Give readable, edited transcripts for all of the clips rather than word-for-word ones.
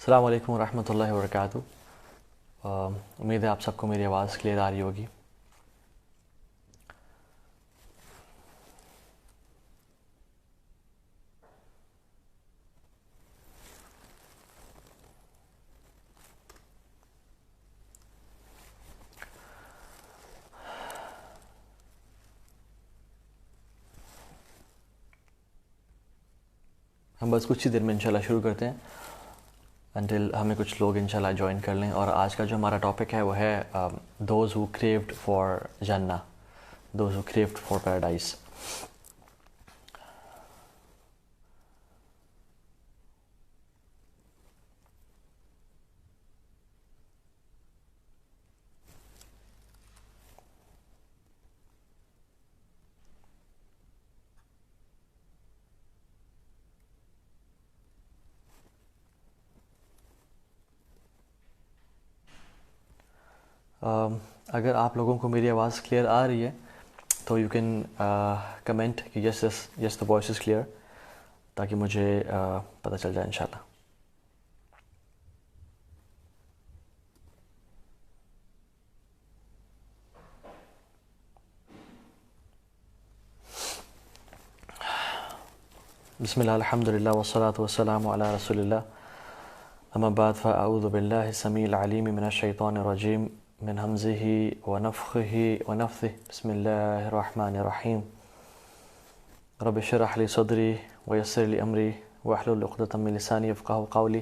السلام علیکم ورحمۃ اللہ وبرکاتہ۔ امید ہے آپ سب کو میری آواز کلیئر آ رہی ہوگی۔ ہم بس کچھ ہی دیر میں انشاءاللہ شروع کرتے ہیں انٹل ہمیں کچھ لوگ انشاءاللہ جوائن کر لیں۔ اور آج کا جو ہمارا ٹاپک ہے وہ ہے دوز ہو کریوڈ فار جنہ، those who craved for paradise. اگر آپ لوگوں کو میری آواز کلیئر آ رہی ہے تو یو کین کمنٹ کہ یس یس یس دا وائس از کلیئر، تاکہ مجھے پتہ چل جائے انشاءاللہ۔ بسم اللہ الحمد للہ والصلاة والسلام علی رسول اللہ، اما بعد فاعوذ باللہ السمیع العلیم من الشیطان الرجیم من حمزہ ونفخہ ونفثہ، بسم اللہ الرحمن الرحیم۔ رب اشرح لی صدری ویسر لی امری واحلل عقدۃ من لسانی یفقہوا قولی،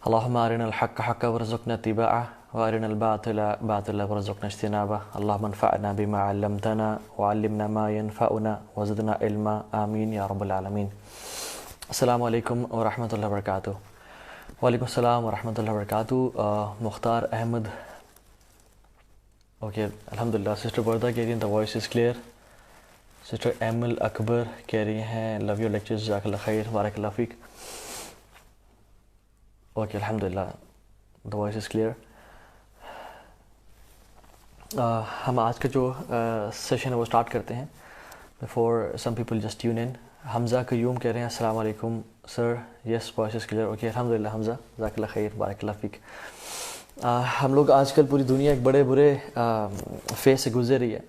اللہم ارنا الحق حقا وارزقنا اتباعہ وارنا الباطل باطلا وارزقنا اجتنابہ، اللہم انفعنا بما علمتنا وعلمنا ما ينفعنا وزدنا علما، آمین یا رب العالمین۔ السلام علیکم ورحمۃ اللہ وبرکاتہ۔ وعلیکم السلام ورحمۃ اللہ وبرکاتہ۔ مختار احمد، اوکے الحمدللہ۔ سسٹر بردا کہہ رہی ہیں the voice is clear. Sister Emal Akbar کہہ رہی ہیں لو یور لیکچرز، جزاک اللہ خیر، بارک اللہ فیک۔ اوکے الحمدللہ، دا وائس از کلیئر۔ ہم آج کا جو سیشن ہے وہ اسٹارٹ کرتے ہیں۔ Before some people just tune in, Hamza Qayyum کہہ رہے ہیں السلام علیکم sir, yes voice is clear. Okay الحمدللہ حمزہ، جزاک اللہ خیر، بارک اللہ فیک۔ ہم لوگ آج کل پوری دنیا ایک بڑے برے فیز سے گزر رہی ہے،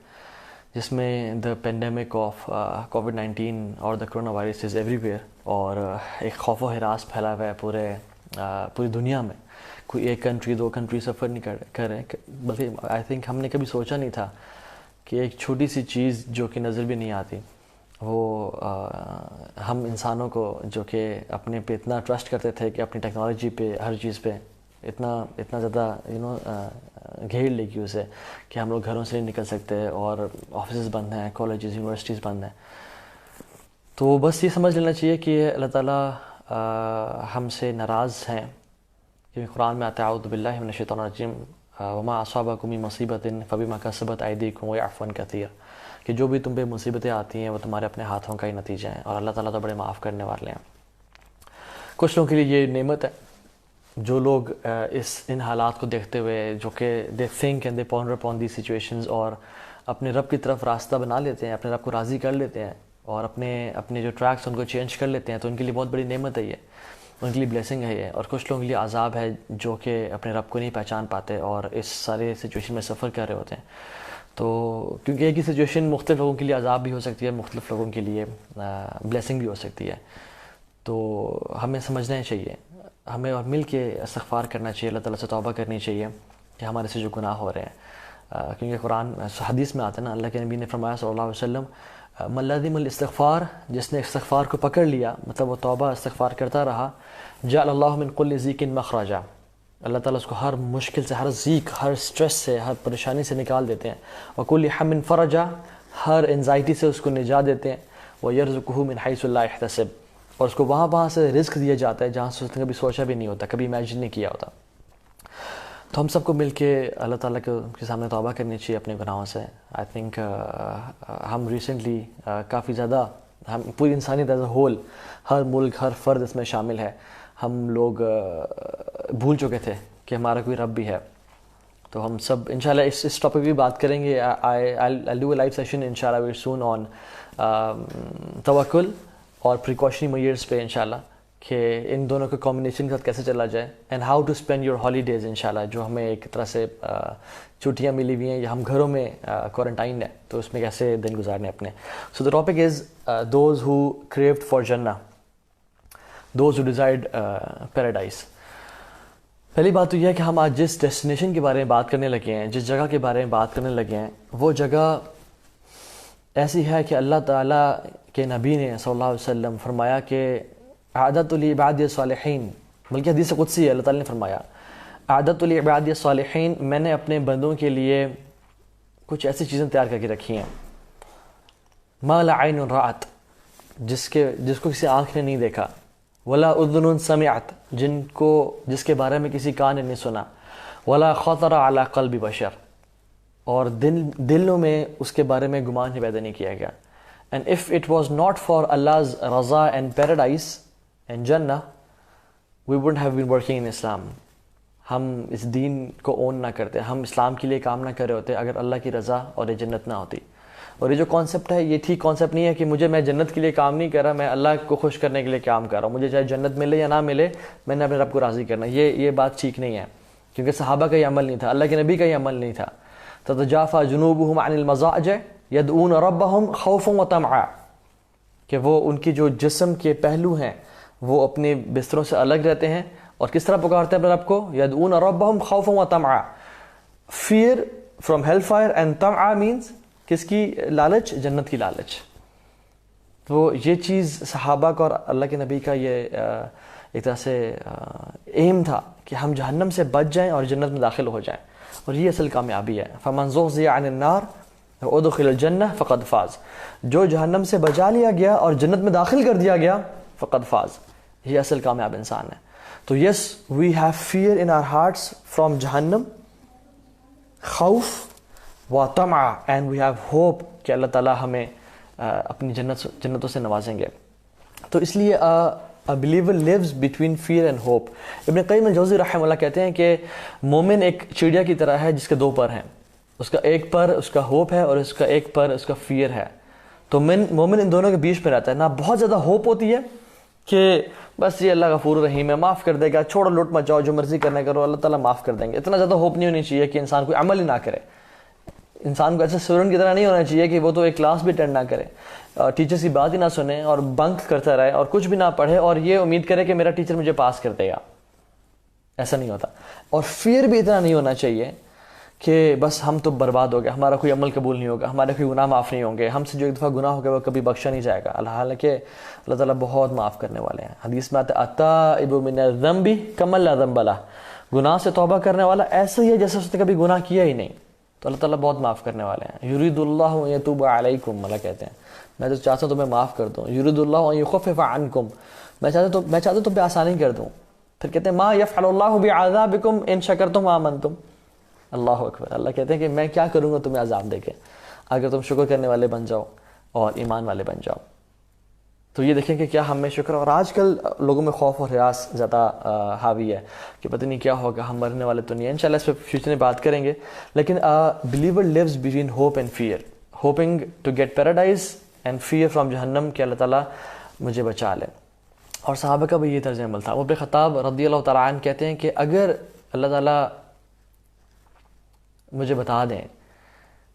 جس میں دا پینڈیمک آف کووڈ-19 اور the corona virus is everywhere, اور ایک خوف و ہراس پھیلا ہوا ہے پوری دنیا میں۔ کوئی ایک کنٹری دو کنٹری سفر نہیں کر رہے ہیں، بلکہ آئی تھنک ہم نے کبھی سوچا نہیں تھا کہ ایک چھوٹی سی چیز جو کہ نظر بھی نہیں آتی، وہ ہم انسانوں کو جو کہ اپنے پہ اتنا ٹرسٹ کرتے تھے کہ اپنی ٹیکنالوجی پہ ہر چیز پہ اتنا زیادہ گھیر لے گی اسے کہ ہم لوگ گھروں سے نہیں نکل سکتے، اور آفیسز بند ہیں، کالجز یونیورسٹیز بند ہیں۔ تو بس یہ سمجھ لینا چاہیے کہ اللہ تعالیٰ ہم سے ناراض ہیں، کیونکہ قرآن میں آتا ہے اعوذ باللہ من الشیطان الرجیم وما اصابکم من مصیبۃ فبما کسبت ایدیکم ویعفو عن کثیر، کہ جو بھی تم پہ مصیبتیں آتی ہیں وہ تمہارے اپنے ہاتھوں کا ہی نتیجہ ہیں، اور اللہ تعالیٰ تو بڑے معاف کرنے والے ہیں۔ کچھ لوگوں کے لیے یہ نعمت ہے، جو لوگ ان حالات کو دیکھتے ہوئے جو کہ they think and they ponder upon these situations, اور اپنے رب کی طرف راستہ بنا لیتے ہیں، اپنے رب کو راضی کر لیتے ہیں، اور اپنے جو ٹریکس ان کو چینج کر لیتے ہیں، تو ان کے لیے بہت بڑی نعمت ہے یہ، ان کے لیے بلیسنگ ہے یہ۔ اور کچھ لوگوں کے لیے عذاب ہے جو کہ اپنے رب کو نہیں پہچان پاتے اور اس سارے سچویشن میں سفر کر رہے ہوتے ہیں۔ تو کیونکہ ایک ہی سچویشن مختلف لوگوں کے لیے عذاب بھی ہو سکتی ہے، مختلف لوگوں کے لیے بلیسنگ بھی ہو سکتی ہے، تو ہمیں سمجھنا چاہیے، ہمیں اور مل کے استغفار کرنا چاہیے، اللہ تعالیٰ سے توبہ کرنی چاہیے کہ ہمارے سے جو گناہ ہو رہے ہیں، کیونکہ قرآن حدیث میں آتا ہے نا، اللہ کے نبی نے فرمایا صلی اللہ علیہ وسلم من لزم الاستغفار، جس نے استغفار کو پکڑ لیا، مطلب وہ توبہ استغفار کرتا رہا، جعل اللہ من کل ضیق مخرجا، اللہ تعالیٰ اس کو ہر مشکل سے، ہر ضیق، ہر سٹریس سے، ہر پریشانی سے نکال دیتے ہیں، وکل ہم فرجا، ہر انزائٹی سے اس کو نجات دیتے ہیں، ویرزقہ من حیث لا یحتسب، اور اس کو وہاں سے رزق دیا جاتا ہے جہاں سے اس نے کبھی سوچا بھی نہیں ہوتا، کبھی امیجن نہیں کیا ہوتا۔ تو ہم سب کو مل کے اللہ تعالیٰ کے سامنے توبہ کرنی چاہیے اپنے گناہوں سے۔ آئی تھنک ہم ریسنٹلی کافی زیادہ، ہم پوری انسانیت ایز اے ہول، ہر ملک، ہر فرد اس میں شامل ہے، ہم لوگ بھول چکے تھے کہ ہمارا کوئی رب بھی ہے۔ تو ہم سب انشاءاللہ اس ٹاپک پہ بھی بات کریں گے۔ I'll do a live session انشاءاللہ very soon on توکل اور precautionary measures پہ انشاءاللہ، کہ ان دونوں کے کمبینیشن کے ساتھ کیسے چلا جائے، and how to spend your holidays انشاءاللہ، جو ہمیں ایک طرح سے چھٹیاں ملی ہوئی ہیں یا ہم گھروں میں کوارنٹائن ہیں، تو اس میں کیسے دن گزارنے اپنے. So the topic is those who craved for جنہ، دوز ہو ڈیزائرڈ پیراڈائز. پہلی بات تو یہ ہے کہ ہم آج جس ڈیسٹینیشن کے بارے میں بات کرنے لگے ہیں، جس جگہ کے بارے میں بات کرنے لگے ہیں، وہ جگہ ایسی ہے کہ اللہ تعالیٰ کے نبی نے صلی اللہ علیہ وسلم فرمایا کہ اعددت لعبادی الصالحین، بلکہ حدیث قدسی ہے، اللہ تعالیٰ نے فرمایا اعددت لعبادی الصالحین، میں نے اپنے بندوں کے لیے کچھ ایسی چیزیں تیار کر کے رکھی ہیں، ما لا عین رأت، جس کو کسی آنکھ نے نہیں دیکھا، ولا اذن سمعت، جس کے بارے میں کسی کان نے نہیں سنا، ولا خطر علی قلب بشر، اور دلوں میں اس کے بارے میں گمان ہی پیدا نہیں کیا گیا. And if it was not for Allah's رضا اینڈ پیراڈائز اینڈ جنہ we wouldn't have been working in Islam. ہم اس دین کو اون نہ کرتے، ہم اسلام کے لیے کام نہ کر رہے ہوتے اگر اللہ کی رضا اور یہ جنت نہ ہوتی. اور یہ جو کانسیپٹ ہے، یہ ٹھیک کانسیپٹ نہیں ہے کہ میں جنت کے لیے کام نہیں کر رہا، میں اللہ کو خوش کرنے کے لیے کام کر رہا ہوں، مجھے چاہے جنت ملے یا نہ ملے، میں نے اپنے رب کو راضی کرنا. یہ بات ٹھیک نہیں ہے، کیونکہ صحابہ کا یہ عمل نہیں تھا، اللہ کے نبی کا یہ عمل نہیں تھا. تتجافى جنوبهم عن المضاجع يدعون ربهم خوفا وطمعا، کہ وہ ان کی جو جسم کے پہلو ہیں وہ اپنے بستروں سے الگ رہتے ہیں اور کس طرح پکارتے ہیں اپنے رب کو، يدعون ربهم خوفا وطمعا، fear from hellfire and طمع means کس کی لالچ، جنت کی لالچ. تو یہ چیز صحابہ کا اور اللہ کے نبی کا یہ ایک طرح سے ایم تھا کہ ہم جہنم سے بچ جائیں اور جنت میں داخل ہو جائیں، اور یہ اصل کامیابی ہے. فمن زحزح عن النار وادخل الجنہ فقد فاز، جو جہنم سے بچا لیا گیا اور جنت میں داخل کر دیا گیا فقد فاز، یہ اصل کامیاب انسان ہے. تو yes we have fear in our hearts from جہنم، خوف و طمع، اینڈ وی ہیو ہوپ کہ اللہ تعالیٰ ہمیں اپنی جنتوں سے نوازیں گے. تو اس لیے A believer lives between fear and hope. ابن قیم الجوزی رحمہ اللہ کہتے ہیں کہ مومن ایک چڑیا کی طرح ہے جس کے دو پر ہیں، اس کا ایک پر اس کا ہوپ ہے اور اس کا ایک پر اس کا فیئر ہے. تو مومن ان دونوں کے بیچ میں رہتا ہے. نہ بہت زیادہ ہوپ ہوتی ہے کہ بس یہ اللہ غفور رحیم ہے، معاف کر دے گا، چھوڑو لوٹ مچاؤ، جو مرضی کرنا کرو، اللہ تعالیٰ معاف کر دیں گے. اتنا زیادہ ہوپ نہیں ہونی چاہیے کہ انسان کوئی عمل ہی نہ کرے. انسان کو ایسے اسٹوڈنٹ کی طرح نہیں ہونا چاہیے کہ وہ تو ایک کلاس بھی اٹینڈ نہ کرے، ٹیچرس کی بات ہی نہ سنے اور بنک کرتا رہے اور کچھ بھی نہ پڑھے اور یہ امید کرے کہ میرا ٹیچر مجھے پاس کر دے گا. ایسا نہیں ہوتا. اور فیئر بھی اتنا نہیں ہونا چاہیے کہ بس ہم تو برباد ہو گئے، ہمارا کوئی عمل قبول نہیں ہوگا، ہمارے کوئی گناہ معاف نہیں ہوں گے، ہم سے جو ایک دفعہ گناہ ہو گیا وہ کبھی بخشا نہیں جائے گا. حالانکہ اللہ تعالیٰ بہت معاف کرنے والے ہیں. حدیث میں آتا ہے التائب من الذنب کمن لا ذنب لہ، گناہ سے توبہ کرنے والا ایسا ہی ہے جیسے اس نے کبھی گناہ کیا ہی نہیں. تو اللہ تعالیٰ بہت معاف کرنے والے ہیں. یرید اللہ ان یتوب علیکم، اللہ کہتے ہیں میں تو چاہتا ہوں تمہیں معاف کر دوں. یرید اللہ ان یخفف عنکم، میں چاہتا ہوں تم پہ آسانی کر دوں. پھر کہتے ہیں ما یفعل اللہ بعذابکم ان شکرتم وآمنتم. اللہ اکبر. اللہ کہتے ہیں کہ میں کیا کروں گا تمہیں عذاب دے کے اگر تم شکر کرنے والے بن جاؤ اور ایمان والے بن جاؤ. تو یہ دیکھیں کہ کیا ہم میں شکر. اور آج کل لوگوں میں خوف اور ہراس زیادہ حاوی ہے کہ پتہ نہیں کیا ہوگا، ہم مرنے والے تو نہیں ہیں. انشاءاللہ اس پہ فیوچر میں بات کریں گے. لیکن believer lives between hope and fear, hoping to get paradise and fear from جہنم کہ اللہ تعالیٰ مجھے بچا لے. اور صحابہ کا بھی یہ طرز عمل تھا. عمر بن خطاب رضی اللہ تعالیٰ عنہ کہتے ہیں کہ اگر اللہ تعالیٰ مجھے بتا دیں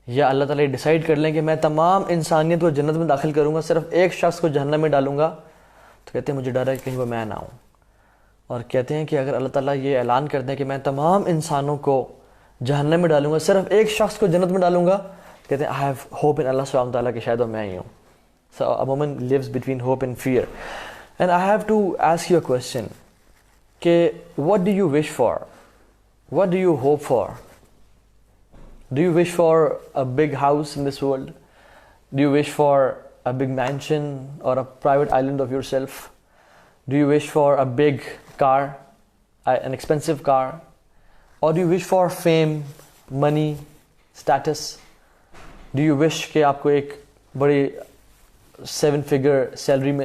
یا اللہ تعالیٰ ڈیسائیڈ کر لیں کہ میں تمام انسانیت کو جنت میں داخل کروں گا، صرف ایک شخص کو جہنم میں ڈالوں گا، تو کہتے ہیں مجھے ڈر ہے کہ کہیں وہ میں نہ ہوں. اور کہتے ہیں کہ اگر اللہ تعالیٰ یہ اعلان کر دیں کہ میں تمام انسانوں کو جہنم میں ڈالوں گا، صرف ایک شخص کو جنت میں ڈالوں گا، کہتے ہیں آئی ہیو ہوپ ان اللہ سبحانہ تعالیٰ کہ شاید وہ میں ہی ہوں. So a woman lives between hope and fear. And I have to ask you a question کہ what do you wish for? What do you hope for? Do you wish for a big house in this world? Do you wish for a big mansion or a private island of yourself? Do you wish for a big car, an expensive car? Or do you wish for fame, money, status? Do you wish کہ آپ کو ایک بڑی 7 figure salary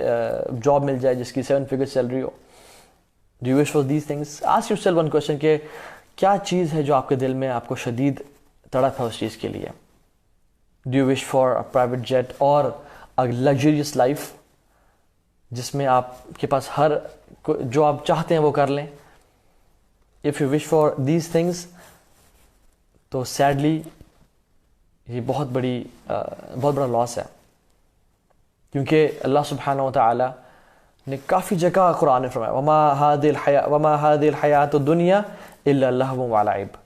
job مل جائے جس کی 7 figure salary who? Do you wish for these things? Ask yourself one question کہ کیا چیز ہے جو آپ کے دل میں آپ کو شدید تڑپ ہے اس چیز کے لیے؟ Do you wish for a private jet or a luxurious life? جس میں آپ کے پاس ہر جو آپ چاہتے ہیں وہ کر لیں. If you wish for these things تو سیڈلی یہ بہت بڑا لاس ہے, کیونکہ اللہ سبحانہ و تعالی نے کافی جگہ قرآن میں فرمایا وما هذه الحیات الدنیا الا لہو ولعب,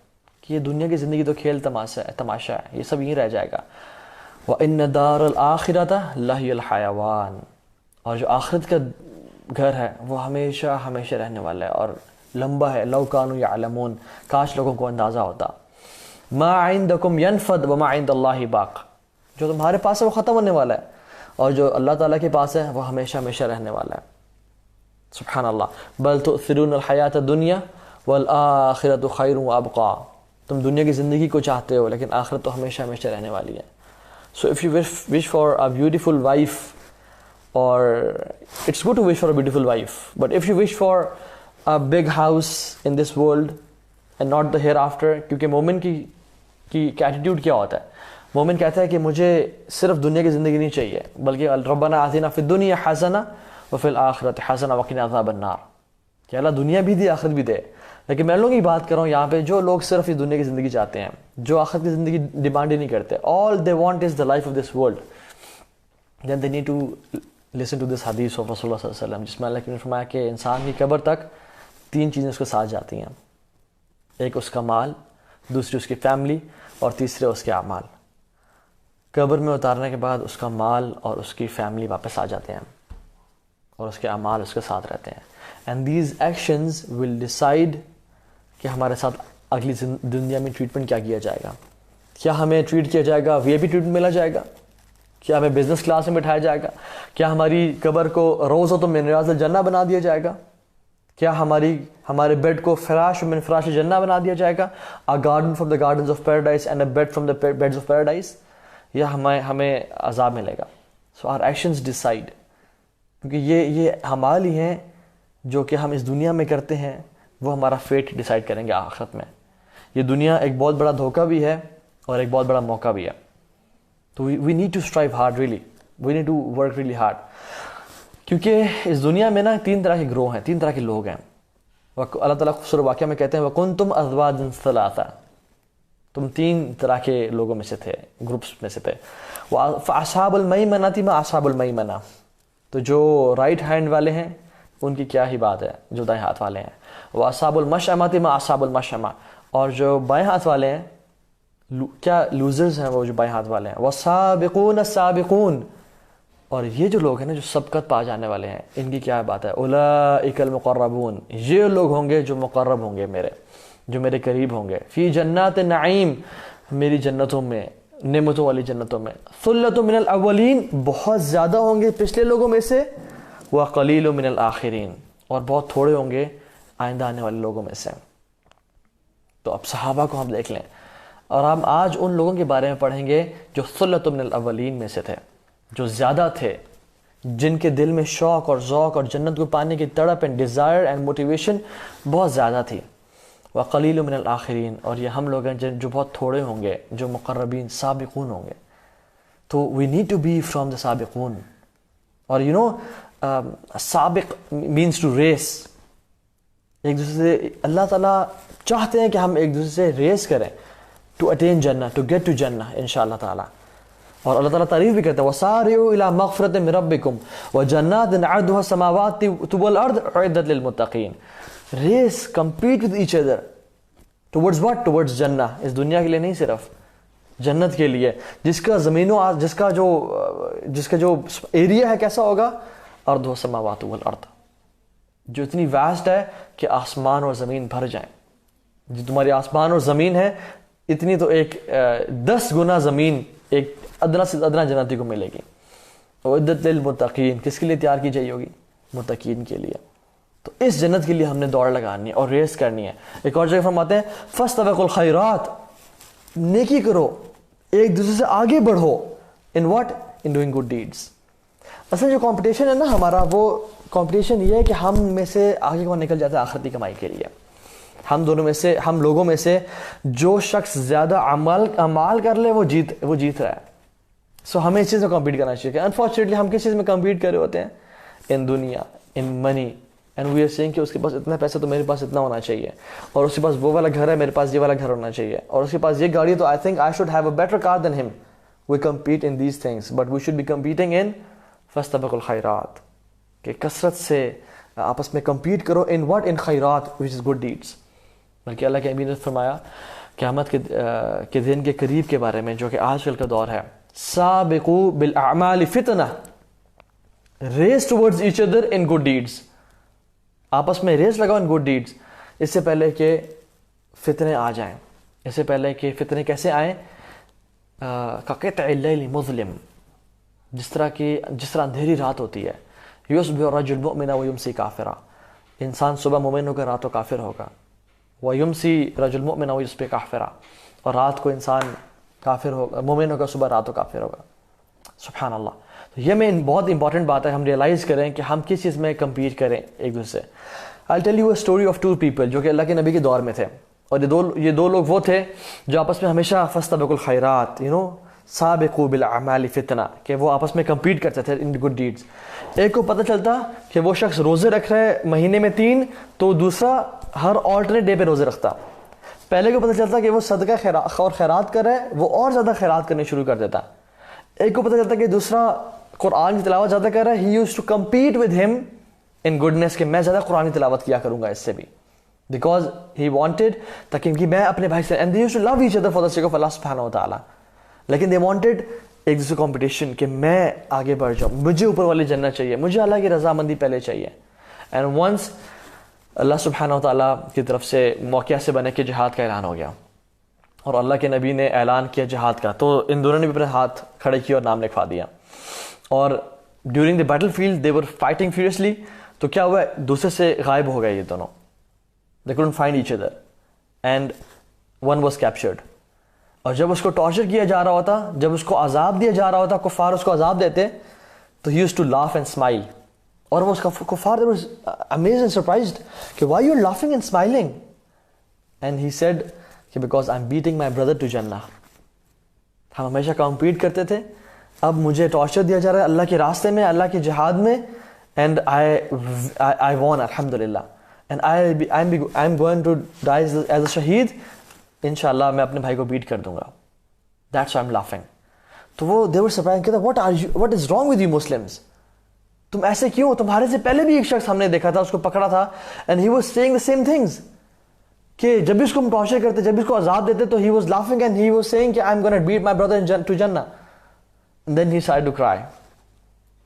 کہ یہ دنیا کی زندگی تو کھیل تماشا ہے, یہ سب یہیں رہ جائے گا. وَإِنَّ دَارَ الْآخِرَةَ لَهِيَ الْحَيَوَانِ, اور جو آخرت کا گھر ہے وہ ہمیشہ ہمیشہ رہنے والا ہے اور لمبا ہے. لَوْ كَانُوا يَعْلَمُونَ, کاش لوگوں کو اندازہ ہوتا. مَا عِنْدَكُمْ يَنْفَدْ وَمَا عِنْدَ اللَّهِ بَاقٍ, جو تمہارے پاس ہے وہ ختم ہونے والا ہے, اور جو اللہ تعالیٰ کے پاس ہے وہ ہمیشہ ہمیشہ رہنے والا ہے. سبحان اللہ. بل تؤثرون الحیات الدنیا والآخرۃ خیر وابقیٰ, تم دنیا کی زندگی کو چاہتے ہو لیکن آخرت تو ہمیشہ ہمیشہ رہنے والی ہے. So if you wish for a beautiful wife, or it's good to wish for a beautiful wife, but if you wish for a big house in this world and not the hereafter, کیونکہ مومن کی attitude کیا ہوتا ہے, مومن کہتا ہے کہ مجھے صرف دنیا کی زندگی نہیں چاہیے بلکہ ربنا آتنا فی الدنیا حسنہ وفی الآخرۃ حسنہ وقنا عذاب النار, کہ اللہ دنیا بھی دے آخرت بھی دے. لیکن میں لوگوں کی بات کر رہا ہوں یہاں پہ جو لوگ صرف اس دنیا کی زندگی چاہتے ہیں, جو آخرت کی زندگی ڈیمانڈ ہی نہیں کرتے, all they want is the life of this world, then they need to listen to this hadith of Rasulullah صلی اللہ علیہ وسلم, جس میں اللہ نے فرمایا کہ انسان کی قبر تک 3 چیزیں اس کے ساتھ جاتی ہیں, ایک اس کا مال, دوسری اس کی فیملی, اور تیسرے اس کے اعمال. قبر میں اتارنے کے بعد اس کا مال اور اس کی فیملی واپس آ جاتے ہیں اور اس کے اعمال اس کے ساتھ رہتے ہیں. And these actions will decide کہ ہمارے ساتھ اگلی دنیا میں ٹریٹمنٹ کیا کیا جائے گا. کیا ہمیں ٹریٹ کیا جائے گا, وی آئی پی ٹریٹمنٹ ملا جائے گا, کیا ہمیں بزنس کلاس میں بٹھایا جائے گا, کیا ہماری قبر کو روضۃ من ریاض الجنہ بنا دیا جائے گا, کیا ہمارے بیڈ کو فراش من فراش الجنہ بنا دیا جائے گا, a garden from the gardens of paradise and a bed from the beds of paradise, یا ہمیں عذاب ملے گا. So our actions decide, کیونکہ یہ اعمال ہی ہیں جو کہ ہم اس دنیا میں کرتے ہیں وہ ہمارا فیٹ ڈیسائیڈ کریں گے آخرت میں. یہ دنیا ایک بہت بڑا دھوکہ بھی ہے اور ایک بہت بڑا موقع بھی ہے. تو we need to strive hard, really we need to work really hard, کیونکہ اس دنیا میں نا 3 طرح کے گروہ ہیں, 3 طرح کے لوگ ہیں. اللہ تعالیٰ سورہ واقعہ میں کہتے ہیں وَكُنْتُمْ أَزْوَاجًا ثَلَاثًا, تم 3 طرح کے لوگوں میں سے تھے, گروپس میں سے تھے. فَأَصْحَابُ الْمَيْمَنَةِ مَا أَصْحَابُ الْمَيْمَنَةِ, تو جو رائٹ ہینڈ والے ہیں ان کی کیا ہی بات ہے جو دائیں ہاتھ والے ہیں. وَأَصْحَابُ الْمَشْأَمَةِ مَا أَصْحَابُ الْمَشْأَمَةِ, اور جو بائیں ہاتھ والے ہیں کیا لوزرز ہیں وہ جو بائیں ہاتھ والے ہیں. وَالسَّابِقُونَ السَّابِقُونَ, اور یہ جو لوگ ہیں نا جو سبقت پا جانے والے ہیں, ان کی کیا بات ہے. اولئک المقربون, یہ لوگ ہوں گے جو مقرب ہوں گے میرے, جو میرے قریب ہوں گے. فی جنات النعیم, میری جنتوں میں, نعمتوں والی جنتوں میں. ثلۃ من الاولین, بہت زیادہ ہوں گے پچھلے لوگوں میں سے. وقلیل من الآخرین, اور بہت تھوڑے ہوں گے آئندہ آنے والے لوگوں میں سے. تو اب صحابہ کو ہم دیکھ لیں, اور ہم آج ان لوگوں کے بارے میں پڑھیں گے جو ثلۃ من الاولین میں سے تھے, جو زیادہ تھے, جن کے دل میں شوق اور ذوق اور جنت کو پانے کی تڑپ اینڈ ڈیزائر اینڈ موٹیویشن بہت زیادہ تھی. وقلیل من الآخرین, اور یہ ہم لوگ ہیں جو بہت تھوڑے ہوں گے, جو مقربین سابقون ہوں گے. تو we need to be from the سابقون. اور یو نو سابق مینس ٹو ریس, ایک دوسرے سے اللہ تعالیٰ چاہتے ہیں کہ ہم ایک دوسرے سے ریس کریں ٹو اٹین جنہ, ٹو گیٹ ٹو جنہ ان شاء اللہ تعالیٰ. اور اللہ تعالیٰ تعریف بھی کرتے ہیں وَسَارِعُوا إِلَىٰ مَغْفِرَةٍ مِّن رَبِّكُمْ وَجَنَّاتٍ عَرْضُهَا السَّمَاوَاتُ وَالْأَرْضُ أُعِدَّتْ لِلْمُتَّقِينَ. Race, compete with each other towards what, towards جنہ, اس دنیا کے لیے نہیں, صرف جنت کے لیے, جس کا زمین و جس کا جو ایریا ہے کیسا ہوگا, ارض و سماوات والارض, جو اتنی واسٹ ہے کہ آسمان اور زمین بھر جائیں. جو تمہاری آسمان اور زمین ہے اتنی تو ایک 10 گنا زمین ایک ادنا سے ادنا جنتی کو ملے گی. اعدت للمتقین, کس کے لیے تیار کی جائی ہوگی, متقین کے لیے. تو اس جنت کے لیے ہم نے دوڑ لگانی ہے اور ریس کرنی ہے. ایک اور جگہ فرماتے ہیں فاستبقوا الخیرات, نیکی کرو, ایک دوسرے سے آگے بڑھو. In what, in doing good deeds. اصل جو کمپٹیشن ہے نا ہمارا, وہ کمپٹیشن یہ ہے کہ ہم میں سے آگے کون نکل جاتا ہے آخرتی کمائی کے لیے. ہم دونوں میں سے, ہم لوگوں میں سے جو شخص زیادہ عمال کر لے وہ جیت رہا ہے. سو ہمیں اس چیز میں کمپیٹ کرنا چاہیے. انفارچونیٹلی ہم کس چیز میں کمپیٹ کر رہے ہوتے ہیں, in dunya, in money, and we are saying کہ اس کے پاس اتنا پیسہ تو میرے پاس اتنا ہونا چاہیے, اور اس کے پاس وہ والا گھر ہے, میرے پاس یہ والا گھر ہونا چاہیے, اور اس کے پاس یہ گاڑی ہے, تو I think I should have a better car than him. We compete in these things, but we should be competing in فاستبقوا الخیرات, کہ کثرت سے آپس میں کمپیٹ کرو. in what? in خیرات, which is good deeds. بلکہ اللہ کے امین نے فرمایا قیامت کے دن کے قریب کے بارے میں, جو کہ آج کل کا دور ہے, سابقوا بالاعمال فتنہ, race towards each other in good deeds, آپس میں ریس لگاؤ ان گڈ ڈیڈز, اس سے پہلے کہ فتنے آ جائیں. اس سے پہلے کہ فتنے کیسے آئیں, کقطع اللیل مظلم, جس طرح اندھیری رات ہوتی ہے, یصبح الرجل مؤمنا ویمسی کافرا, انسان صبح مومن ہوگا, رات کو کافر ہوگا. ویمسی رجل مؤمنا ویصبح کافرا, اور رات کو انسان کافر ہوگا, مومن ہوگا, صبح رات کو کافر ہوگا. سبحان اللہ. تو یہ میں بہت امپورٹنٹ بات ہے, ہم ریئلائز کریں کہ ہم کس چیز میں کمپیٹ کریں ایک دوسرے سے. I'll tell you a story of two people جو کہ اللہ کے نبی کے دور میں تھے, اور یہ دو لوگ وہ تھے جو آپس میں ہمیشہ فاستبقوا الخیرات, سابقوا بالاعمال فتنہ, کہ وہ آپس میں کمپیٹ کرتے تھے ان گڈ ڈیڈز. ایک کو پتہ چلتا کہ وہ شخص روزے رکھ رہا ہے مہینے میں 3, تو دوسرا ہر آلٹرنیٹ ڈے پہ روزے رکھتا. پہلے کو پتہ چلتا کہ وہ صدقہ اور خیرات کر رہا ہے, وہ اور زیادہ خیرات کرنے شروع کر دیتا. ایک کو پتہ چلتا کہ دوسرا قرآن کی تلاوت زیادہ کر رہا ہے, he used to compete with him in goodness, کہ میں زیادہ قرآن کی تلاوت کیا کروں گا اس سے بھی, because he wanted, تاکہ میں اپنے بھائی سے, and they used to love each other for the sake of Allah سبحانہ و تعالیٰ, لیکن they wanted ایک دوسرے کمپٹیشن کہ میں آگے بڑھ جاؤں, مجھے اوپر والی جنت چاہیے, مجھے اللہ کی رضامندی پہلے چاہیے. and once اللہ سبحانہ و تعالیٰ کی طرف سے موقع سے بنے کہ جہاد کا اعلان ہو گیا, اور اللہ کے نبی نے اعلان کیا جہاد کا, تو ان دونوں نے بھی اپنے ہاتھ کھڑے کیے اور نام لکھوا دیا. اور during the battle field they were fighting furiously, تو کیا ہوا, دوسرے سے غائب ہو گئے یہ دونوں, دے couldn't find each other and one was captured. اور جب اس کو ٹارچر کیا جا رہا ہوتا, جب اس کو عذاب دیا جا رہا ہوتا, کفار اس کو عذاب دیتے, تو he used to laugh and smile. اور وہ اس کا کفار they was amazed and surprised کہ why you are laughing and smiling, and he said کہ because I'm beating my brother to Jannah. ہم ہمیشہ کمپیٹ کرتے تھے, اب مجھے ٹارچر دیا جا رہا ہے اللہ کے راستے میں, اللہ کے جہاد میں, and I won الحمدللہ, and I'm going to die as a shaheed, انشاءاللہ میں اپنے بھائی کو بیٹ کر دوں گا. That's why I'm laughing. تو وہ they were surprised, کہتا what is wrong with you Muslims, تم ایسے کیوں, تمہارے سے پہلے بھی ایک شخص ہم نے دیکھا تھا, اس کو پکڑا تھا, and he was saying the same things, کہ جب بھی اس کو ہم ٹارچر کرتے, جب بھی اس کو عذاب دیتے, تو he was laughing and he was saying کہ I'm going to beat my brother to Jannah. And then he started to cry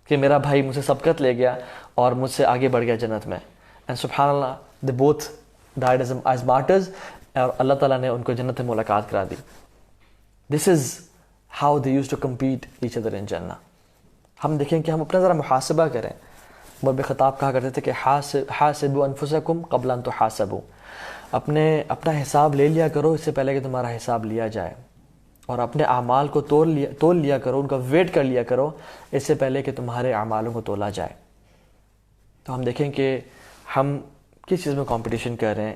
کہ میرا بھائی مجھ سے سبقت لے گیا اور مجھ سے آگے بڑھ گیا جنت میں. And سبحان اللہ, they both died as martyrs, اور اللہ تعالیٰ نے ان کو جنت میں ملاقات کرا دی. This is how they used to compete each other in Jannah. ہم دیکھیں کہ ہم اپنا ذرا محاسبہ کریں. عمر بن خطاب کہا کرتے تھے کہ حاسبوا انفسکم قبل ان تحاسبوا, اپنا حساب لے لیا کرو اس سے پہلے کہ تمہارا حساب لیا جائے, اور اپنے اعمال کو تول لیا کرو, ان کا ویٹ کر لیا کرو اس سے پہلے کہ تمہارے اعمالوں کو تولا جائے. تو ہم دیکھیں کہ ہم کس چیز میں کمپٹیشن کر رہے ہیں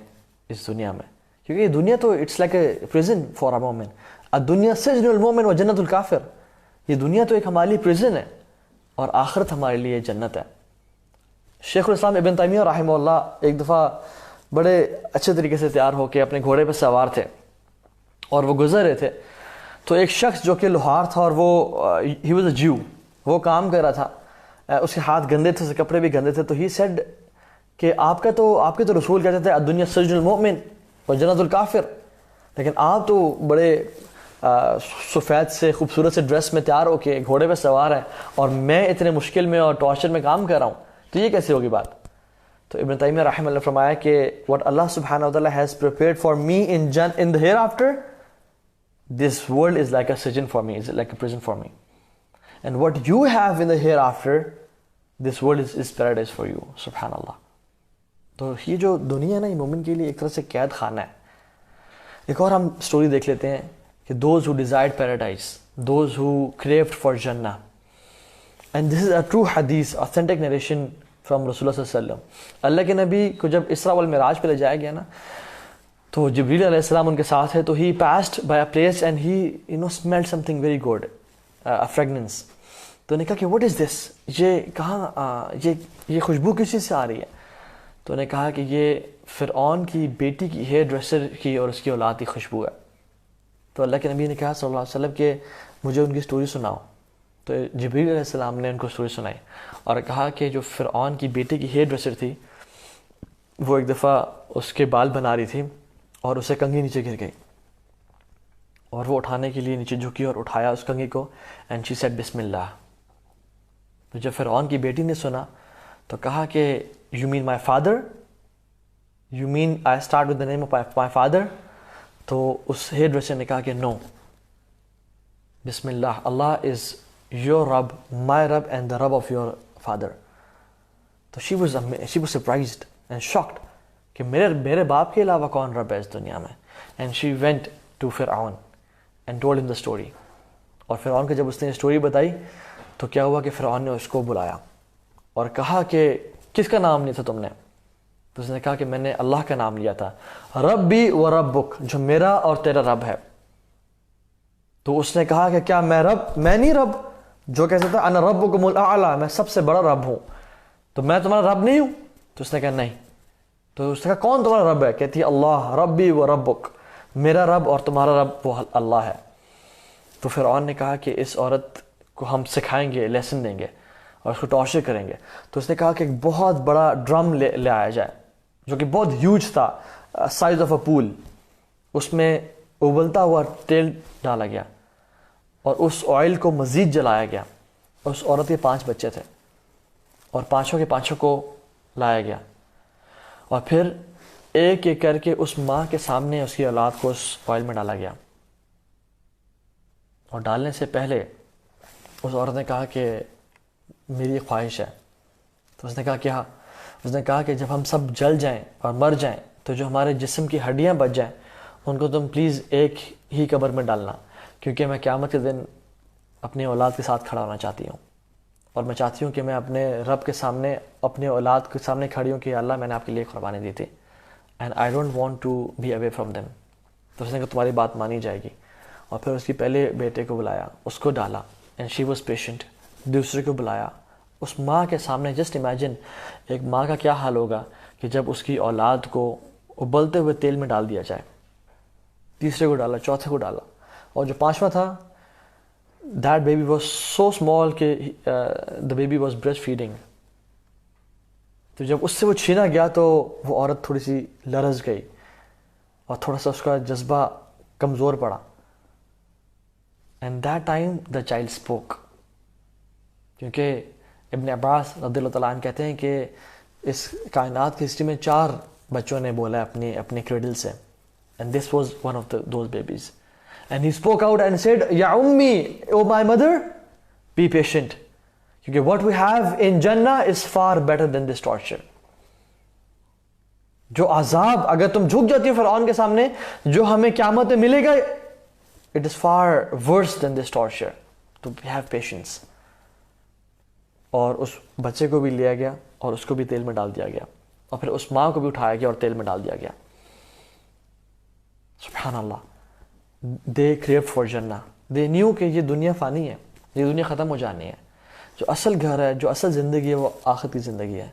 اس دنیا میں, کیونکہ یہ دنیا تو it's like a prison for a مومن, الدنیا سجن المومن و جنت الکافر. یہ دنیا تو ایک ہمارے لیے پریزن ہے, اور آخرت ہمارے لیے جنت ہے. شیخ الاسلام ابن تیمیہ رحمہ اللہ ایک دفعہ بڑے اچھے طریقے سے تیار ہو کے اپنے گھوڑے پہ سوار تھے, اور وہ گزر رہے تھے, تو ایک شخص جو کہ لوہار تھا, اور وہ ہی واز اے جیو, وہ کام کر رہا تھا, اس کے ہاتھ گندے تھے, اس کے کپڑے بھی گندے تھے, تو ہی سیڈ کہ آپ کے تو رسول کہتے تھے الدنیا سجن المؤمن و جنت الکافر, لیکن آپ تو بڑے سفید سے خوبصورت سے ڈریس میں تیار ہو کے گھوڑے پہ سوار ہیں, اور میں اتنے مشکل میں اور ٹارچر میں کام کر رہا ہوں, تو یہ کیسے ہوگی بات. تو ابن تیمیہ رحمہ اللہ فرمایا کہ what Allah subhanahu wa ta'ala has prepared for me in the hereafter, this world is like a prison for me, it's like a prison for me, and what you have in the hereafter, this world is paradise for you. سبحان اللہ. تو یہ جو دنیا ہے نا, یہ مومن کے لیے ایک طرح سے قید خانہ ہے. ایک اور ہم سٹوری دیکھ لیتے ہیں کہ those who desired paradise, those who craved for Jannah, and this is a true hadith, authentic narration from Rasulullah صلی اللہ علیہ وسلم. اللہ کے نبی کو جب اسراء والمعراج پہ لے جایا گیا نا, تو جبریل علیہ السلام ان کے ساتھ ہے, تو he passed by a place and he smelled something very good, a fragrance. تو نے کہا کہ واٹ از دس, یہ کہاں یہ خوشبو کس چیز سے آ رہی ہے؟ تو نے کہا کہ یہ فرعون کی بیٹی کی ہیئر ڈریسر کی اور اس کی اولاد کی خوشبو ہے. تو اللہ کے نبی نے کہا صلی اللہ علیہ وسلم کہ مجھے ان کی سٹوری سناؤ. تو جبریل علیہ السلام نے ان کو سٹوری سنائی اور کہا کہ جو فرعون کی بیٹی کی ہیئر ڈریسر تھی وہ ایک دفعہ اس کے بال بنا رہی تھی اور اسے کنگھی نیچے گر گئی, اور وہ اٹھانے کے لیے نیچے جھکی اور اٹھایا اس کنگھی کو, اینڈ شی سیڈ بسم اللہ. تو جب فرعون کی بیٹی نے سنا تو کہا کہ you mean my father, you mean I start with the name of my father. تو اس ہیئر ڈریسر نے کہا کہ نو, بسم اللہ, اللہ از یور رب, مائی رب اینڈ دا رب آف یور فادر. تو she was surprised and shocked کہ میرے باپ کے علاوہ کون رب ہے اس دنیا میں. اینڈ شی وینٹ ٹو فرعون and told him the story. اور فرعون کو جب اس نے اسٹوری بتائی تو کیا ہوا کہ فرعون نے اس کو بلایا اور کہا کہ کس کا نام لیا تھا تم نے؟ تو اس نے کہا کہ میں نے اللہ کا نام لیا تھا, ربی و ربک, جو میرا اور تیرا رب ہے. تو اس نے کہا کہ کیا میں نہیں رب جو کہتا تھا انا ربکم الاعلی, میں سب سے بڑا رب ہوں, تو میں تمہارا رب نہیں ہوں؟ تو اس نے کہا نہیں. تو اس نے کہا کون تمہارا رب ہے؟ کہتی ہے اللہ, ربی و ربک, میرا رب اور تمہارا رب وہ اللہ ہے. تو فرعون نے کہا کہ اس عورت کو ہم سکھائیں گے, لیسن دیں گے اور اس کو ٹارچر کریں گے. تو اس نے کہا کہ ایک بہت بڑا ڈرم لے آیا جائے جو کہ بہت ہیوج تھا, سائز آف اے پول. اس میں ابلتا ہوا تیل ڈالا گیا اور اس آئل کو مزید جلایا گیا. اس عورت کے 5 بچے تھے اور پانچوں کے پانچوں کو لایا گیا, اور پھر ایک ایک کر کے اس ماں کے سامنے اس کی اولاد کو اس آئل میں ڈالا گیا. اور ڈالنے سے پہلے اس عورت نے کہا کہ میری خواہش ہے. تو اس نے کہا کیا؟ اس نے کہا کہ جب ہم سب جل جائیں اور مر جائیں تو جو ہمارے جسم کی ہڈیاں بچ جائیں ان کو تم پلیز ایک ہی قبر میں ڈالنا, کیونکہ میں قیامت کے دن اپنی اولاد کے ساتھ کھڑا ہونا چاہتی ہوں, اور میں چاہتی ہوں کہ میں اپنے رب کے سامنے اپنے اولاد کے سامنے کھڑی ہوں کہ اللہ میں نے آپ کے لیے قربانی دی تھی, and I don't want to be away from them. تو اس نے کہا تمہاری بات مانی جائے گی. اور پھر اس کی پہلے بیٹے کو بلایا, اس کو ڈالا, اینڈ شی واز پیشنٹ. دوسرے کو بلایا, اس ماں کے سامنے. جسٹ امیجن ایک ماں کا کیا حال ہوگا کہ جب اس کی اولاد کو ابلتے ہوئے تیل میں ڈال دیا جائے. تیسرے کو ڈالا, چوتھے کو ڈالا, اور جو 5واں تھا that baby was so small کہ the baby was breastfeeding. تو جب اس سے وہ چھینا گیا تو وہ عورت تھوڑی سی لرز گئی اور تھوڑا سا اس کا جذبہ کمزور پڑا. and that time the child spoke. کیونکہ ابن عباس رضی اللہ تعالیٰ عنہ کہتے ہیں کہ اس کائنات کی ہسٹری میں 4 بچوں نے بولا اپنے کریڈل سے, and this was one of those babies. And he spoke out and said, Ya ummi, oh my mother, be patient. کیونکہ what we have in Jannah is far better than this torture. جو عذاب اگر تم جھک جاتی ہو فرعون کے سامنے, جو ہمیں قیامت میں ملے گا, it is far worse than this torture. تو have patience. اور اس بچے کو بھی لیا گیا اور اس کو بھی تیل میں ڈال دیا گیا, اور پھر اس ماں کو بھی اٹھایا گیا اور تیل میں ڈال دیا گیا. سبحان اللہ. They craved for Jannah. They knew کہ یہ دنیا فانی ہے, یہ دنیا ختم ہو جانی ہے. جو اصل گھر ہے, جو اصل زندگی ہے, وہ آخرت کی زندگی ہے.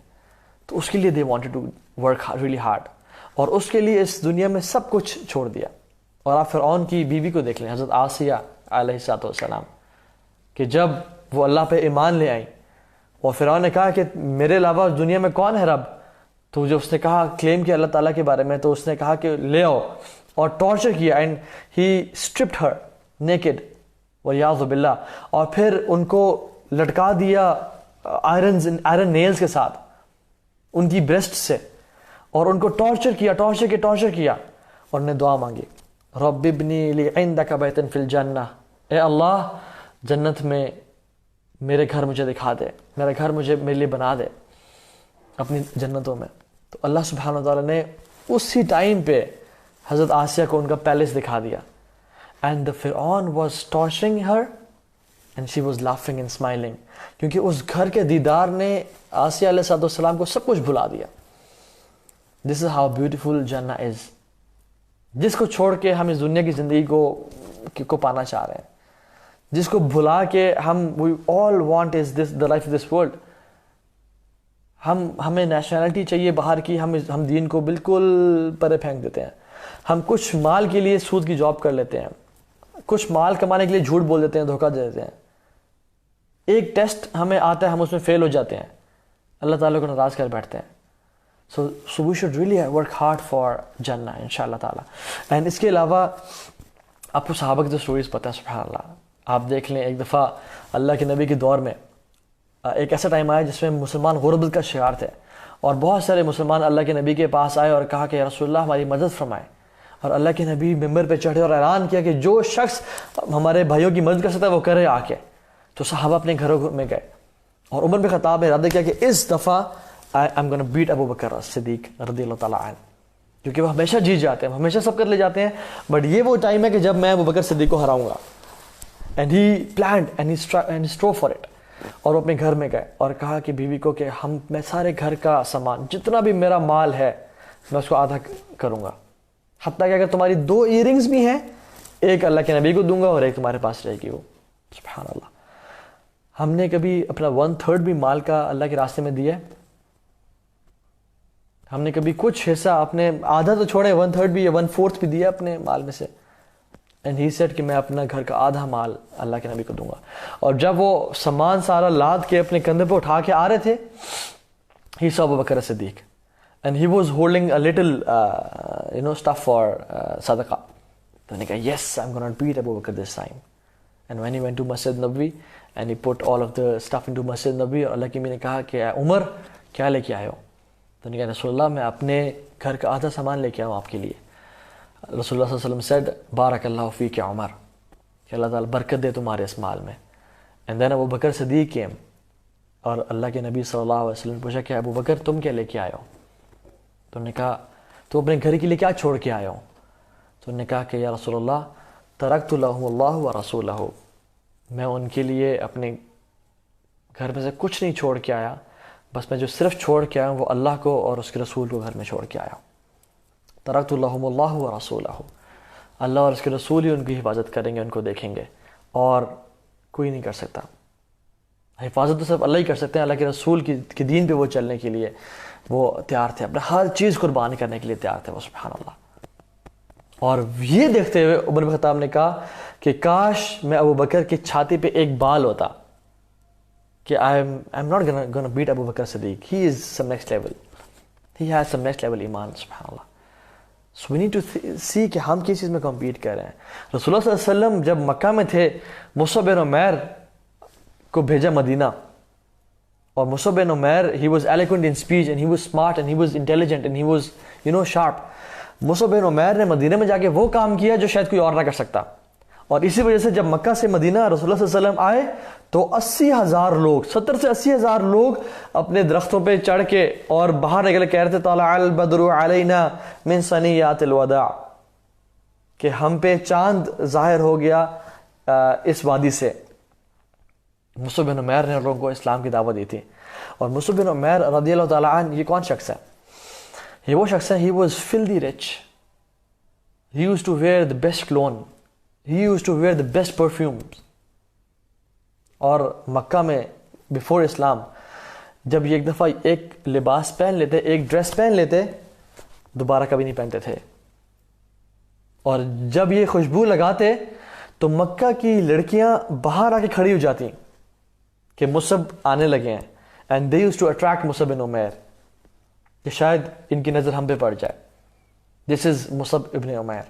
تو اس کے لیے they wanted to work really hard, اور اس کے لیے اس دنیا میں سب کچھ چھوڑ دیا. اور آپ فرعون کی بیوی کو دیکھ لیں, حضرت آسیہ علیہ السلام, کہ جب وہ اللہ پہ ایمان لے آئیں اور فرعون نے کہا کہ میرے علاوہ دنیا میں کون ہے رب, تو جب اس نے کہا کلیم کیا اللہ تعالیٰ کے بارے میں, تو اس نے کہا کہ لے آؤ, اور ٹارچر کیا, اینڈ ہی اسٹرپڈ ہر نیکڈ والعیاذ باللہ, اور پھر ان کو لٹکا دیا آئرن نیلز کے ساتھ ان کی بریسٹ سے, اور ان کو ٹارچر کیا, اور نے دعا مانگی, رب ابنی لی عندک بیتا فی الجنہ, اے اللہ جنت میں میرے گھر مجھے دکھا دے, میرا گھر میرے لیے بنا دے اپنی جنتوں میں. تو اللہ سبحانہ وتعالیٰ نے اسی ٹائم پہ حضرت آسیہ کو ان کا پیلس دکھا دیا, and the Fir'aun was torturing her and she was laughing and smiling, کیونکہ اس گھر کے دیدار نے آسیہ علیہ السلام کو سب کچھ بھلا دیا. This is how beautiful Jannah is. جس کو چھوڑ کے ہم اس دنیا کی زندگی کو پانا چاہ رہے ہیں. جس کو بھلا کے ہم we all want is this the life of this world. ہمیں نیشنلٹی چاہیے باہر کی, ہم دین کو بالکل پرے پھینک دیتے ہیں. ہم کچھ مال کے لیے سود کی جاب کر لیتے ہیں, کچھ مال کمانے کے لیے جھوٹ بول دیتے ہیں, دھوکہ دے دیتے ہیں. ایک ٹیسٹ ہمیں آتا ہے, ہم اس میں فیل ہو جاتے ہیں, اللہ تعالیٰ کو ناراض کر بیٹھتے ہیں. So we should really work hard for جنہ ان شاء اللہ تعالیٰ. اینڈ اس کے علاوہ آپ کو صحابہ کی جو اسٹوریز پتہ ہے, سبحان اللہ. آپ دیکھ لیں, ایک دفعہ اللہ کے نبی کے دور میں ایک ایسا ٹائم آیا جس میں مسلمان غربت کا شکار تھے, اور بہت سارے مسلمان اللہ کے نبی کے پاس آئے اور کہا کہ یا رسول اللہ ہماری مدد فرمائے. اور اللہ کے نبی ممبر پہ چڑھے اور اعلان کیا کہ جو شخص ہمارے بھائیوں کی مدد کر سکتا ہے وہ کرے آ کے. تو صحابہ اپنے گھروں میں گئے, اور عمر بن خطاب نے ارادہ کیا کہ اس دفعہ آئی am gonna beat Abu Bakr صدیق رضی اللہ تعالیٰ عنہ, کیونکہ وہ ہمیشہ جیت جاتے ہیں, ہمیشہ سب کر لے جاتے ہیں, بٹ یہ وہ ٹائم ہے کہ جب میں ابو بکر صدیق کو ہراؤں گا. And he planned and he strove for it. اور وہ اپنے گھر میں گئے اور کہا کہ بیوی کو کہ میں سارے گھر کا سامان جتنا بھی میرا مال ہے میں اس کو آدھا کروں گا, حتیٰ کہ اگر تمہاری 2 ایئر رنگز بھی ہیں, ایک اللہ کے نبی کو دوں گا اور ایک تمہارے پاس رہے گی. وہ سبحان اللہ. ہم نے کبھی اپنا 1/3 بھی مال کا اللہ کے راستے میں دیا ہے؟ ہم نے کبھی کچھ حصہ اپنے, آدھا تو چھوڑے, 1/3 بھی یا 1/4 بھی دیا اپنے مال میں سے؟ اینڈ ہی سیڈ کہ میں اپنا گھر کا آدھا مال اللہ کے نبی کو دوں گا. اور جب وہ سامان سارا لاد کے اپنے کندھے پہ اٹھا کے آ رہے تھے, he saw Abu Bakr Siddiq and he was holding a little stuff for صدقہ. تو نے کہا yes I am gonna beat Abu Bakr this time. And when he went to Masjid Nabawi and he put all of the stuff into Masjid Nabawi. اور اللہ کے نبی نے کہا کہ عمر کیا لے کے آئے ہو؟ تو نے کہا رسول اللہ میں اپنے گھر کا آدھا سامان لے کے آؤں آپ کے لیے. رسول اللہ صلی اللہ علیہ وسلم said بارک اللہ فیک عمر, کہ اللہ تعالیٰ برکت دے تمہارے اس مال میں. And then Abu Bakr Siddiq came, اور اللہ کے نبی صلی اللہ علیہ وسلم نے پوچھا کہ ابو بکر تم کیا لے کے آئے ہو؟ تو نے کہا تو اپنے گھر کے لیے کیا چھوڑ کے آئے ہو؟ تو نے کہا کہ یا رسول اللہ ترکت لہم اللہ و رسولہ, میں ان کے لیے اپنے گھر میں سے کچھ نہیں چھوڑ کے آیا, بس میں جو صرف چھوڑ کے آیا ہوں وہ اللہ کو اور اس کے رسول کو گھر میں چھوڑ کے آیا ہوں. ترکت لہم اللہ و رسولہ, اللہ اور اس کے رسول ہی ان کی حفاظت کریں گے, ان کو دیکھیں گے, اور کوئی نہیں کر سکتا. حفاظت تو صرف اللہ ہی کر سکتے ہیں. اللہ کے رسول کی دین پہ وہ چلنے کے لیے وہ تیار تھے, اپنا ہر چیز قربان کرنے کے لیے تیار تھے وہ, سبحان اللہ. اور یہ دیکھتے ہوئے عمر بن خطاب نے کہا کہ کاش میں ابو بکر کی چھاتی پہ ایک بال ہوتا, کہ I am not gonna beat Abu Bakr Siddiq. He is some next level. He has some next level ایمان, سبحان اللہ. So we need to see کہ ہم کس چیز میں کمپیٹ کر رہے ہیں. رسول اللہ صلی اللہ علیہ وسلم جب مکہ میں تھے, مصعب بن عمیر کو بھیجا مدینہ, اور Musab bin Umair he was eloquent in speech and he was smart and he was intelligent and he was sharp. Musab bin Umair نے مدینہ میں جا کے وہ کام کیا جو شاید کوئی اور نہ کر سکتا, اور اسی وجہ سے جب مکہ سے مدینہ رسول اللہ صلی اللہ علیہ وسلم آئے تو 80,000 لوگ, 70 سے 80,000 لوگ اپنے درختوں پہ چڑھ کے اور باہر نکل کہہ رہے تھے طلع البدر علینا من ثنیات الوداع, کہ ہم پہ چاند ظاہر ہو گیا اس وادی سے. مصعب بن عمیر نے لوگوں کو اسلام کی دعوت دی تھی. اور مصعب بن عمیر رضی اللہ تعالیٰ عنہ یہ کون شخص ہے؟ یہ وہ شخص ہے, he was filthy rich, he used to wear the best cologne, he used to wear the best perfumes. اور مکہ میں بیفور اسلام جب یہ ایک دفعہ ایک لباس پہن لیتے, ایک ڈریس پہن لیتے, دوبارہ کبھی نہیں پہنتے تھے. اور جب یہ خوشبو لگاتے تو مکہ کی لڑکیاں باہر آ کے کھڑی ہو جاتی کہ مصعب آنے لگے ہیں, and they used to attract Musab bin Umair, کہ شاید ان کی نظر ہم پہ پڑ جائے. This is مصعب ابن Umair.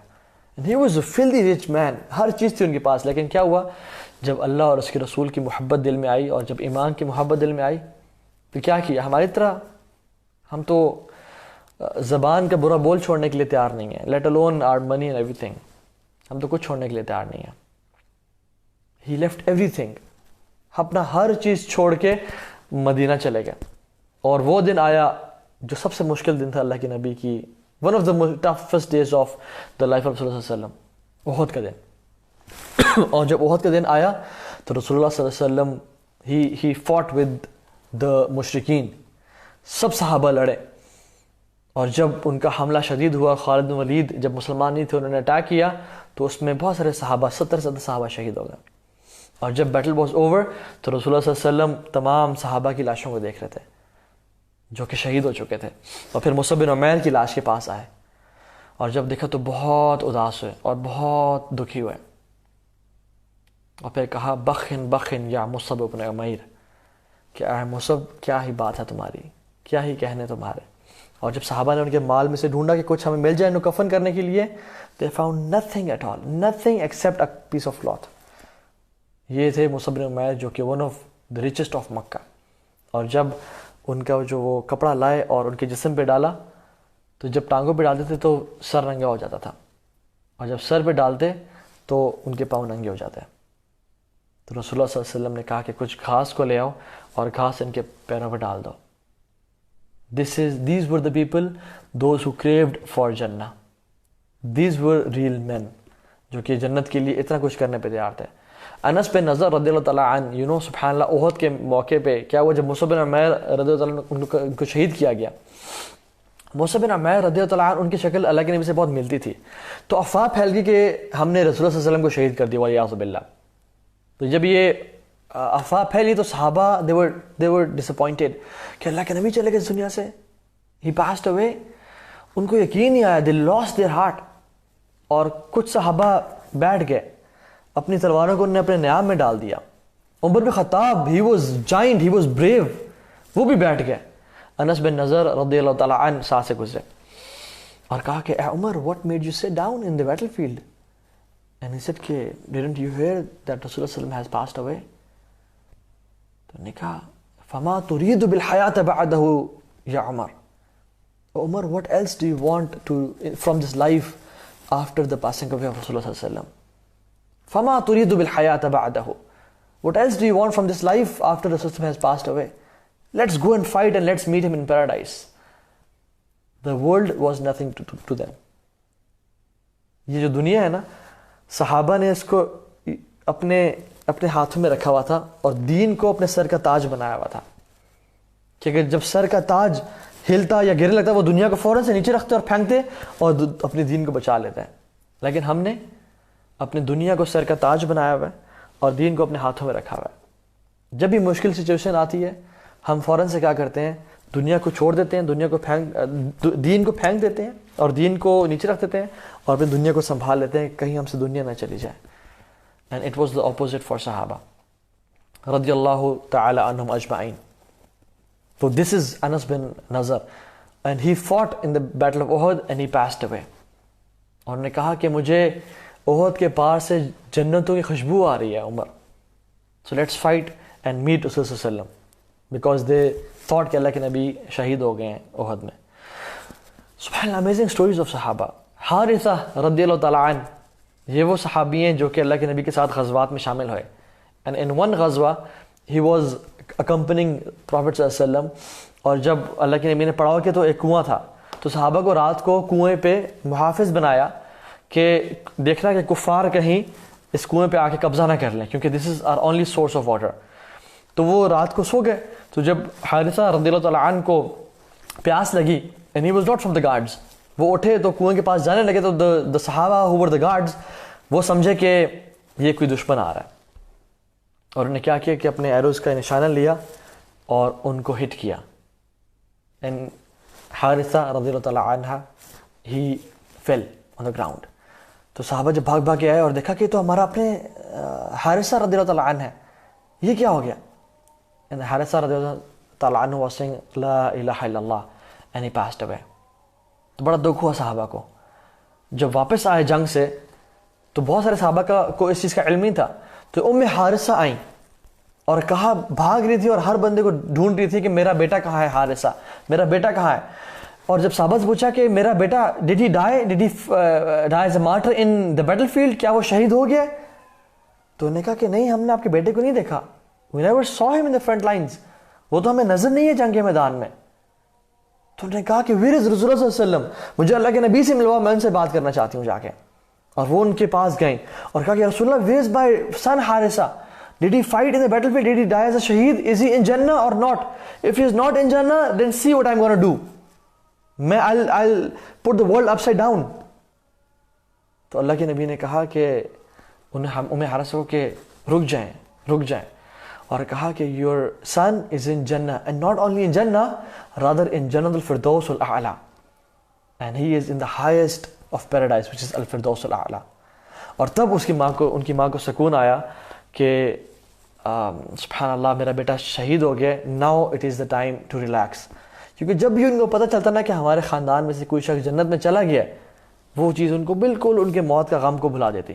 And he was a filthy rich man. ہر چیز تھی ان کے پاس, لیکن کیا ہوا جب اللہ اور اس کے رسول کی محبت دل میں آئی اور جب ایمان کی محبت دل میں آئی تو کیا کیا؟ ہماری طرح ہم تو زبان کا برا بول چھوڑنے کے لیے تیار نہیں ہیں, let alone our money and everything. ہم تو کچھ چھوڑنے کے لیے تیار نہیں ہیں. He left everything. اپنا ہر چیز چھوڑ کے مدینہ چلے گئے. اور وہ دن آیا جو سب سے مشکل دن تھا اللہ کے نبی کی, one of the toughest days of the life of رسول اللہ صلی اللہ علیہ وسلم, احد کا دن. اور جب احد کا دن آیا تو رسول اللہ صلی اللہ علیہ وسلم he fought with the مشرکین, سب صحابہ لڑے. اور جب ان کا حملہ شدید ہوا, خالد بن ولید جب مسلمان نہیں تھے انہوں نے اٹیک کیا, تو اس میں بہت سارے صحابہ 70 صحابہ شہید ہو گئے. اور جب بیٹل واز اوور تو رسول اللہ صلی اللہ علیہ وسلم تمام صحابہ کی لاشوں کو دیکھ رہے تھے جو کہ شہید ہو چکے تھے، اور پھر مصعب بن عمیر کی لاش کے پاس آئے، اور جب دیکھا تو بہت اداس ہوئے اور بہت دکھی ہوئے، اور پھر کہا بخن بخن یا مصعب بن عمیر، کہ اے مصعب کیا ہی بات ہے تمہاری، کیا ہی کہنے تمہارے. اور جب صحابہ نے ان کے مال میں سے ڈھونڈا کہ کچھ ہمیں مل جائے انہوں کفن کرنے کے لیے، they found nothing at all, nothing except a piece of cloth. یہ تھے مصعب بن عمیر جو کہ one of the richest of مکہ. اور جب ان کا جو وہ کپڑا لائے اور ان کے جسم پہ ڈالا تو جب ٹانگوں پہ ڈالتے تھے تو سر ننگا ہو جاتا تھا، اور جب سر پہ ڈالتے تو ان کے پاؤں ننگے ہو جاتے. تو رسول اللہ صلی اللہ علیہ وسلم نے کہا کہ کچھ گھاس کو لے آؤ اور گھاس ان کے پیروں پہ ڈال دو. These were the people, those who craved for Jannah. These were real men, جو کہ جنت کے لیے اتنا کچھ کرنے پہ تیار تھے. انس بن نضر رضی اللہ تعالیٰ عنہ، سبحان اللہ، احد کے موقع پہ کیا ہوا جب مصعب بن عمیر رضی اللہ تعالیٰ عنہ ان کو شہید کیا گیا. مصعب بن عمیر رضی اللہ تعالیٰ عنہ ان کی شکل اللہ کے نبی سے بہت ملتی تھی، تو افواہ پھیل گئی کہ ہم نے رسول اللہ صلی اللہ علیہ وسلم کو شہید کر دیا والعیاذ باللہ. تو جب یہ افواہ پھیلی تو صحابہ they were disappointed کہ اللہ کے نبی چلے گئے اس دنیا سے، he passed away. ان کو یقین نہیں آیا، they lost their heart. اور کچھ صحابہ بیٹھ گئے، اپنی تلواروں کو انہوں نے اپنے نیام میں ڈال دیا. عمر بن خطاب he was giant, he was brave، وہ بھی بیٹھ گئے. انس بن نضر رضی اللہ تعالیٰ عنہ ساتھ سے گزرے اور کہا کہ اے عمر what made you sit down in the battlefield؟ And he said کہ didn't you hear that Rasulullah صلی اللہ علیہ وسلم has passed away؟ تو نے کہا فما تريد بالحیات بعدہ یا عمر، عمر what else do you want from this life after the passing away of Rasulullah صلی اللہ علیہ وسلم؟ فما تريد بالحیات بعدہ، what else do you want from this life after Rasulullah has passed away؟ Let's go and fight and let's meet him in paradise. The world was nothing to them. یہ جو دنیا ہے نا، صحابہ نے اس کو اپنے ہاتھوں میں رکھا ہوا تھا اور دین کو اپنے سر کا تاج بنایا ہوا تھا، کہ جب سر کا تاج ہلتا یا گرنے لگتا وہ دنیا کو فوراً سے نیچے رکھتے اور پھینکتے اور اپنے دین کو بچا لیتے ہیں. لیکن ہم نے اپنی دنیا کو سر کا تاج بنایا ہوا ہے اور دین کو اپنے ہاتھوں میں رکھا ہوا ہے. جب بھی مشکل سچویشن آتی ہے ہم فوراً سے کیا کرتے ہیں، دنیا کو چھوڑ دیتے ہیں، دین کو پھینک دیتے ہیں اور دین کو نیچے رکھ دیتے ہیں اور پھر دنیا کو سنبھال لیتے ہیں کہیں ہم سے دنیا نہ چلی جائے. And it was the opposite for صحابہ رضی اللہ تعالی عنہم اجمعین. تو this is Anas bin Nazr and he fought in the battle of Uhud and he passed away. اور نے کہا کہ مجھے احد کے پار سے جنتوں کی خوشبو آ رہی ہے Umar, so let's fight and meet رسول صلی اللہ علیہ وسلم، بیکاز دے تھاٹ کہ اللہ کے نبی شہید ہو گئے ہیں احد میں. سبحان اللہ، امیزنگ اسٹوریز آف صحابہ. حارثہ رضی اللہ تعالیٰ عنہ، یہ وہ صحابی ہیں جو کہ اللہ کے نبی کے ساتھ غزوات میں شامل ہوئے. اینڈ ان ون غزوہ ہی واز اکمپننگ پروفٹ صلی اللہ علیہ وسلم. اور جب اللہ کے نبی نے پڑاؤ کیا تو ایک کنواں تھا، تو صحابہ کو رات کو کنویں پہ محافظ بنایا کہ دیکھنا کہ کفار کہیں اس کنویں پہ آ کے قبضہ نہ کر لیں، کیونکہ this is our only source of water. تو وہ رات کو سو گئے. تو جب حارثہ رضی اللہ تعالیٰ عنہ کو پیاس لگی and he was not from the guards, وہ اٹھے تو کنویں کے پاس جانے لگے، تو دا صحابہ ہو ور دا گارڈز وہ سمجھے کہ یہ کوئی دشمن آ رہا ہے، اور انہوں نے کیا کیا کہ اپنے ایروز کا نشانہ لیا اور ان کو ہٹ کیا. اینڈ حارثہ رضی اللہ تعالیٰ عنہ ہی فیل آن دا گراؤنڈ. تو صحابہ جب بھاگ کے آئے اور دیکھا کہ تو ہمارا اپنے حارثہ رضی اللہ تعالیٰ عنہ ہے، یہ کیا ہو گیا؟ And حارثہ رضی اللہ تعالیٰ عنہ was saying لا الہ الا اللہ and he passed away. تو بڑا دکھ ہوا صحابہ کو. جب واپس آئے جنگ سے تو بہت سارے صحابہ کو اس چیز کا علم نہیں تھا. تو حارثہ آئیں اور کہا، بھاگ رہی تھی اور ہر بندے کو ڈھونڈ رہی تھی کہ میرا بیٹا کہاں ہے، حارثہ میرا بیٹا کہاں ہے. اور جب صحابہ سے پوچھا کہ میرا بیٹا did he die as a martyr in the battlefield، کیا وہ شہید ہو گیا؟ تو انہوں نے کہا کہ نہیں، ہم نے آپ کے بیٹے کو نہیں دیکھا، we never saw him in the front lines، وہ تو ہمیں نظر نہیں ہے جنگ کے میدان میں. تو انہوں نے کہا کہ where is رسول اللہ صلی اللہ علیہ وسلم، مجھے اللہ کے نبی سے ملوا، میں ان سے بات کرنا چاہتی ہوں جا کے. اور وہ ان کے پاس گئیں اور کہا کہ رسول اللہ where is my son Haritha, did he fight in the battlefield، did he die as a shaheed، is he in Jannah or not، if he is not in Jannah then see what I'm going to do، میں I'll put the world upside down. تو اللہ کے نبی نے کہا کہ انہیں حارثہ کو کہ رک جائیں، رک جائیں, اور کہا کہ your son is in Jannah, and not only in Jannah, rather in Jannah al-Firdaus al-A'la, and he is in the highest of paradise, which is al-Firdaus al-A'la. اور تب ان کی ماں کو سکون آیا کہ سبحان اللہ میرا بیٹا شہید ہو گیا, now it is the time to relax. کیونکہ جب بھی ان کو پتہ چلتا نا کہ ہمارے خاندان میں سے کوئی شخص جنت میں چلا گیا, وہ چیز ان کو بالکل ان کے موت کا غم کو بھلا دیتی.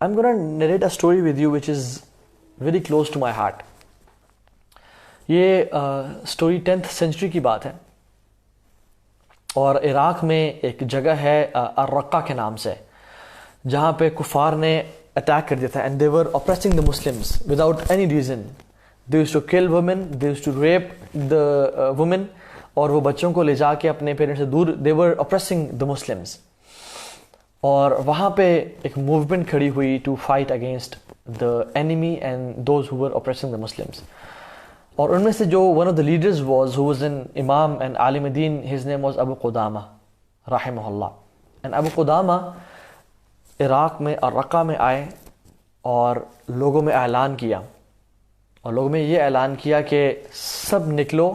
I'm going to narrate a story with you which is very close to my heart. یہ سٹوری 10th سینچری کی بات ہے, اور عراق میں ایک جگہ ہے الرقہ کے نام سے, جہاں پہ کفار نے اٹیک کر دیا تھا, and they were oppressing the Muslims without any reason. They used to kill women, they used to rape the women, اور وہ بچوں کو لے جا کے اپنے پیرنٹس سے دور, they were oppressing the Muslims. اور وہاں پہ ایک موومنٹ کھڑی ہوئی to fight against the enemy and those who were oppressing the Muslims. اور ان میں سے جو one of the leaders was, who was an imam and Alam then, his name was Abu Qudama رحمہ اللہ. And Abu Qudama عراق میں al Raqqa میں آئے اور لوگوں میں اعلان کیا, اور لوگوں میں یہ اعلان کیا کہ سب نکلو,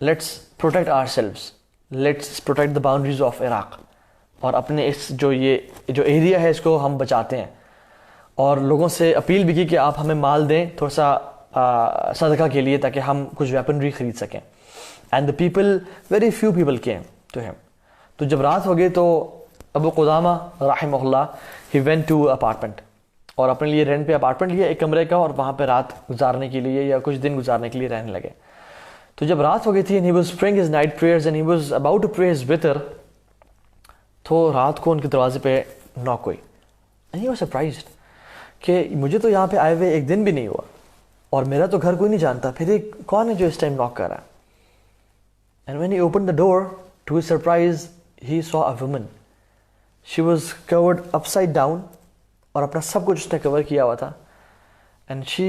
let's protect ourselves, let's protect the boundaries of Iraq, اور اپنے اس جو ایریا ہے اس کو ہم بچاتے ہیں. اور لوگوں سے اپیل بھی کی کہ آپ ہمیں مال دیں تھوڑا سا صدقہ کے لیے, تاکہ ہم کچھ ویپنری خرید سکیں. And the people, very few people came to him. تو جب رات ہو گئی تو ابو قدامہ رحمہ اللہ ہی وینٹ ٹو اپارٹمنٹ, اور اپنے لیے رینٹ پہ اپارٹمنٹ لیا ایک کمرے کا, اور وہاں پہ رات گزارنے کے لیے یا کچھ دن گزارنے کے لیے رہنے لگے. تو جب رات ہو گئی تھی, and he was praying his night prayers and he was about to pray his witr, تو رات کو ان کے دروازے پہ ناک ہوئی. and he was surprised کہ مجھے تو یہاں پہ آئے ہوئے ایک دن بھی نہیں ہوا, اور میرا تو گھر کوئی نہیں جانتا, پھر یہ کون ہے جو اس ٹائم ناک کر رہا ہے. and when he opened the door, to his surprise he saw a woman. She was covered upside down, اور اپنا سب کچھ اس نے کور کیا ہوا تھا, and she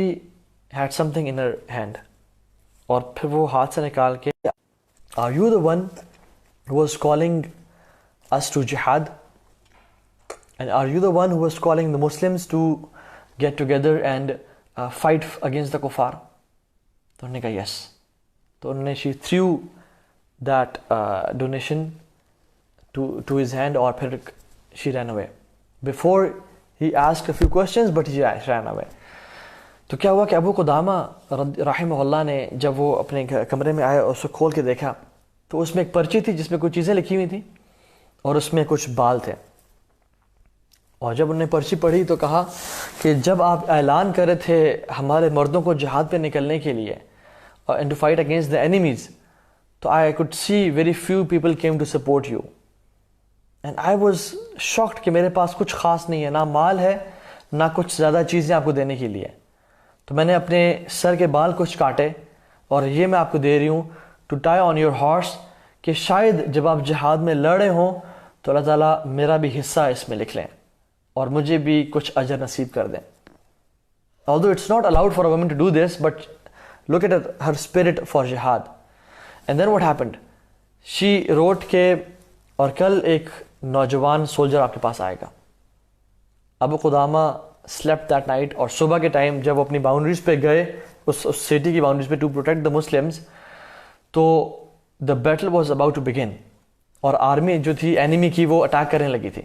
had something in her hand. اور پھر وہ ہاتھ سے نکال کے, are you the one who was calling us to jihad? And are you the one who was calling the Muslims to get together and fight against the kuffar? تو انہوں نے کہا yes. تو انہوں نے, she threw that donation to his hand, اور پھر she ran away. Before he asked a few questions, but he ran away. تو کیا ہوا کہ ابو قدامہ رحمہ اللہ نے جب وہ اپنے کمرے میں آئے اور اس کو کھول کے دیکھا, تو اس میں ایک پرچی تھی جس میں کچھ چیزیں لکھی ہوئی تھیں, اور اس میں کچھ بال تھے. اور جب انہوں نے پرچی پڑھی تو کہا کہ جب آپ اعلان کر رہے تھے ہمارے مردوں کو جہاد پہ نکلنے کے لیے, and to fight against the enemies, تو I could see very few people came to support you. And I was shocked کہ میرے پاس کچھ خاص نہیں ہے, نہ مال ہے نہ کچھ زیادہ چیزیں آپ کو دینے کے لیے. تو میں نے اپنے سر کے بال کچھ کاٹے, اور یہ میں آپ کو دے رہی ہوں to tie on your horse, کہ شاید جب آپ جہاد میں لڑ رہے ہوں تو اللہ تعالیٰ میرا بھی حصہ اس میں لکھ لیں, اور مجھے بھی کچھ اجر نصیب کر دیں. Although it's not allowed for a woman to do this, but look at her spirit for jihad. And then what happened? She wrote کہ اور کل ایک نوجوان سولجر آپ کے پاس آئے گا. ابو قدامہ slept that night, اور صبح کے ٹائم جب وہ اپنی باؤنڈریز پہ گئے, اس سٹی کی باؤنڈریز پہ, ٹو پروٹیکٹ دا مسلمز, تو the battle was about to begin, اور آرمی جو تھی اینیمی کی وہ اٹیک کرنے لگی تھی.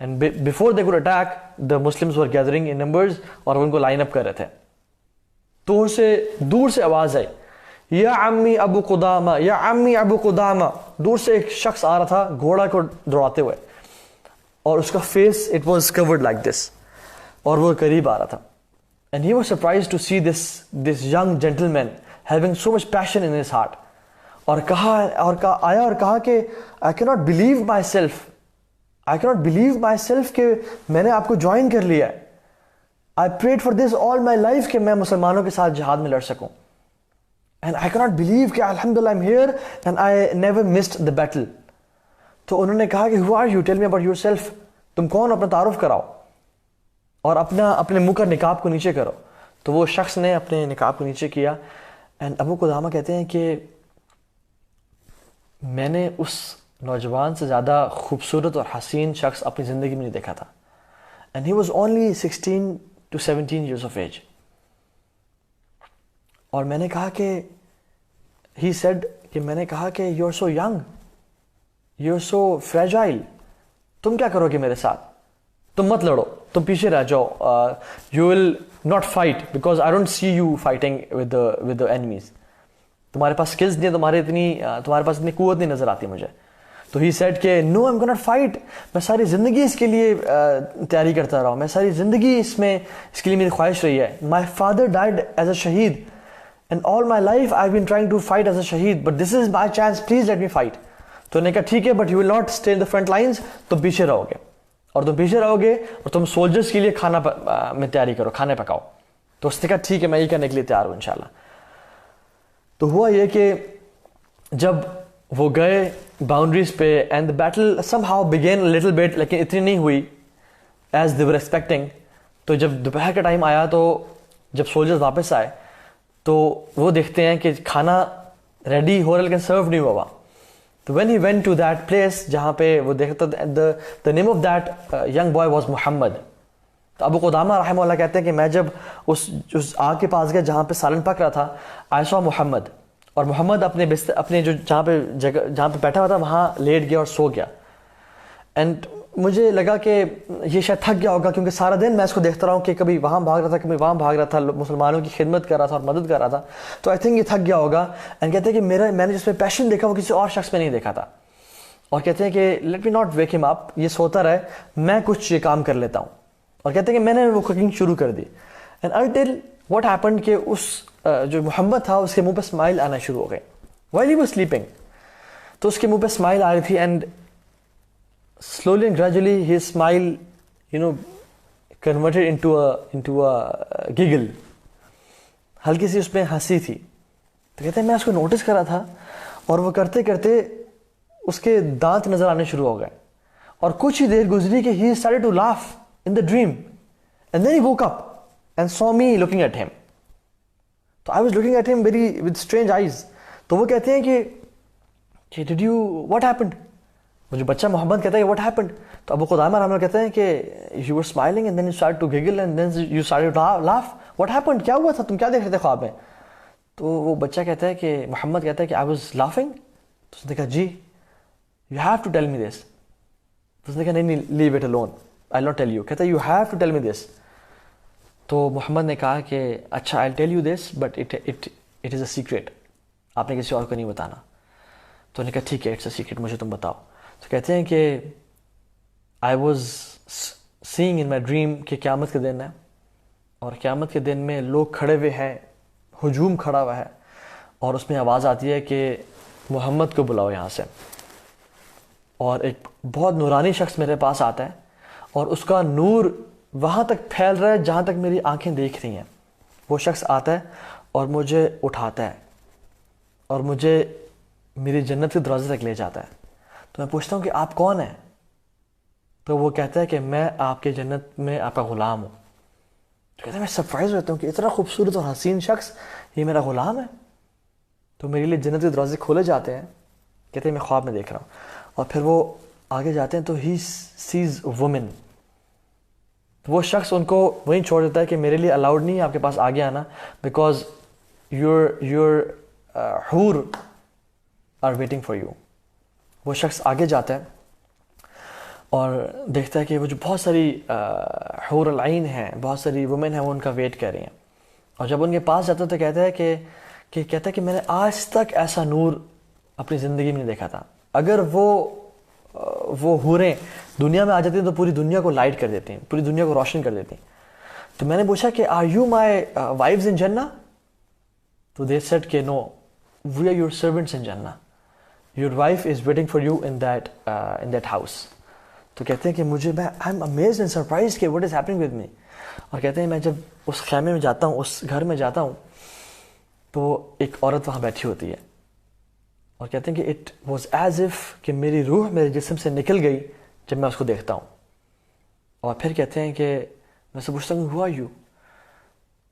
And before they could attack, the Muslims were gathering in numbers, اور وہ ان کو لائن اپ کر رہے تھے. تو ان سے دور سے آواز آئی, یا عمی ابو قدامہ, یا عمی ابو قدامہ. دور سے ایک شخص آ رہا تھا گھوڑا کو دوڑاتے ہوئے, اور اس کا face it was covered like this, اور وہ قریب آ رہا تھا. And he was surprised to see this young gentleman having so much passion in his heart. اور آیا اور کہا کہ آئی کی ناٹ بلیو مائی سیلف کہ میں نے آپ کو جوائن کر لیا ہے. I prayed for this all my life کہ میں مسلمانوں کے ساتھ جہاد میں لڑ سکوں. And I cannot believe کہ alhamdulillah I'm here and I never missed the battle. تو انہوں نے کہا کہ who are you? Tell me about yourself. تم کون, اپنا تعارف کراؤ, اور اپنے منہ کا نقاب کو نیچے کرو. تو وہ شخص نے اپنے نقاب کو نیچے کیا. اینڈ ابو قدامہ کہتے ہیں کہ میں نے اس نوجوان سے زیادہ خوبصورت اور حسین شخص اپنی زندگی میں نہیں دیکھا تھا. And he was only 16 to 17 years of age. اور میں نے کہا کہ ہی سیڈ کہ میں نے کہا کہ you are so young, you are so fragile, تم کیا کرو گے میرے ساتھ, تم مت لڑو, تم پیچھے رہ جاؤ, you will not fight because I don't see you fighting with the enemies, تمہارے پاس اسکلز نہیں, تمہارے پاس اتنی قوت نہیں نظر آتی مجھے. تو ہی سیڈ کہ نو آئی ایم گونا فائٹ, میں ساری زندگی اس کے لیے تیاری کرتا رہا ہوں, میں ساری زندگی اس کے لیے میری خواہش رہی ہے. My father died as a شہید and all my life I been trying to fight as a شہید, but this is my chance, please let me fight. تو نے کہا ٹھیک ہے, but you will not stay in the front lines, تم پیچھے رہو گے, اور تم پیچھے رہو گے اور تم سولجرس کے لیے کھانا میں تیاری کرو, کھانے پکاؤ. تو اس نے کہا ٹھیک ہے, میں یہ کرنے کے لیے تیار ہوں انشاءاللہ. تو ہوا یہ کہ جب وہ گئے باؤنڈریز پہ and the battle some how begin little bit, لیکن اتنی نہیں ہوئی ایز دے ور ایکسپیکٹنگ. تو جب دوپہر کا ٹائم آیا تو جب سولجرز واپس آئے تو وہ دیکھتے ہیں کہ کھانا ریڈی ہو رہا لیکن سرو نہیں ہوا. تو when he went to that place جہاں پہ وہ دیکھتا, the name of that young boy was Muhammad. تو ابو قدامہ رحمہ اللہ کہتے ہیں کہ میں جب اس آگ کے پاس گیا جہاں پہ سالن پک رہا تھا, آئی سو محمد, اور محمد اپنے جو جہاں پہ بیٹھا ہوا تھا وہاں لیٹ گیا اور سو گیا. اینڈ مجھے لگا کہ یہ شاید تھک گیا ہوگا, کیونکہ سارا دن میں اس کو دیکھتا رہا ہوں کہ کبھی وہاں بھاگ رہا تھا, کبھی وہاں بھاگ رہا تھا, مسلمانوں کی خدمت کر رہا تھا اور مدد کر رہا تھا. تو آئی تھنک یہ تھک گیا ہوگا. اینڈ کہتے ہیں کہ میں نے جس میں پیشن دیکھا وہ کسی اور شخص میں نہیں دیکھا تھا. اور کہتے ہیں کہ لیٹ می ناٹ ویک ہم اپ, یہ سوتا رہے, میں کچھ یہ کام کر لیتا ہوں. اور کہتے ہیں کہ میں نے وہ کوکنگ شروع کر دی. اینڈ انٹل واٹ ہیپنڈ کہ اس جو محمد تھا اس کے منہ پہ اسمائل آنا شروع ہو گئے while he was sleeping. تو اس کے منہ پہ اسمائل آ رہی تھی, and slowly and gradually his smile converted into a giggle. ہلکی سی اس میں ہنسی تھی. تو کہتے ہیں میں اس کو نوٹس کر رہا تھا, اور وہ کرتے کرتے اس کے دانت نظر آنے شروع ہو گئے, اور کچھ ہی دیر گزری کہ he started to laugh in the dream, and then he woke up and saw me looking at him. تو I was looking at him with strange eyes. تو وہ کہتے ہیں کہ did you what happened, وہ جو بچہ محمد کہتا ہے what happened. تو ابو قدامہ رحمہ اللہ کہتے ہیں کہ you were smiling and then you started to giggle and then you started to laugh, what happened, کیا ہوا تھا, تم کیا دیکھ رہے تھے خواب میں. تو وہ بچہ کہتا ہے کہ محمد کہتا ہے کہ I was laughing. تو اس نے کہا جی, you have to tell me this. تو اس نے کہا نہیں leave it alone, I'll not tell you. کہتا ہے you have to tell me this. تو محمد نے کہا کہ اچھا I'll tell you this but it is a secret, آپ نے کسی اور کو نہیں بتانا. تو نے کہا ٹھیک ہے, اٹس اے سیکرٹ, مجھے تم بتاؤ. تو کہتے ہیں کہ I was saying in my dream کہ قیامت کے دن ہے, اور قیامت کے دن میں لوگ کھڑے ہوئے ہیں, ہجوم کھڑا ہوا ہے, اور اس میں آواز آتی ہے کہ محمد کو بلاؤ یہاں سے. اور ایک بہت نورانی شخص میرے پاس آتا ہے, اور اس کا نور وہاں تک پھیل رہا ہے جہاں تک میری آنکھیں دیکھ رہی ہیں. وہ شخص آتا ہے اور مجھے اٹھاتا ہے اور مجھے میری جنت کے دروازے تک لے جاتا ہے. تو میں پوچھتا ہوں کہ آپ کون ہیں؟ تو وہ کہتا ہے کہ میں آپ کے جنت میں آپ کا غلام ہوں. تو کہتا ہے میں سرپرائز ہوتا ہوں کہ اتنا خوبصورت اور حسین شخص یہ میرا غلام ہے. تو میرے لیے جنت کے دروازے کھولے جاتے ہیں. کہتے ہیں میں خواب میں دیکھ رہا ہوں. اور پھر وہ آگے جاتے ہیں تو ہی سیز وومن. وہ شخص ان کو وہیں چھوڑ دیتا ہے کہ میرے لیے الاؤڈ نہیں ہے آپ کے پاس آگے آنا, بیکاز یور حور آر ویٹنگ فار یو. وہ شخص آگے جاتا ہے اور دیکھتا ہے کہ وہ جو بہت ساری حور العین ہیں, بہت ساری وومن ہیں, وہ ان کا ویٹ کر رہی ہیں. اور جب ان کے پاس جاتا ہے تو کہتا ہے کہ میں نے آج تک ایسا نور اپنی زندگی میں نہیں دیکھا تھا. اگر وہ حوریں دنیا میں آ جاتی ہیں تو پوری دنیا کو لائٹ کر دیتی ہیں, پوری دنیا کو روشن کر دیتی ہیں. تو میں نے پوچھا کہ are you my wives in جنہ؟ تو دے سیڈ کہ no, we are your servants in جنہ, your wife is waiting for you in that house. تو کہتے ہیں کہ مجھے I am amazed and surprised کہ what is happening with me. اور کہتے ہیں میں جب اس خیمے میں جاتا ہوں, اس گھر میں جاتا ہوں, تو ایک عورت وہاں بیٹھی ہوتی ہے. اور کہتے ہیں کہ اٹ واز ایز اف کہ میری روح میرے جسم سے نکل گئی جب میں اس کو دیکھتا ہوں. اور پھر کہتے ہیں کہ میں سے پوچھتا ہوں ہو آر یو؟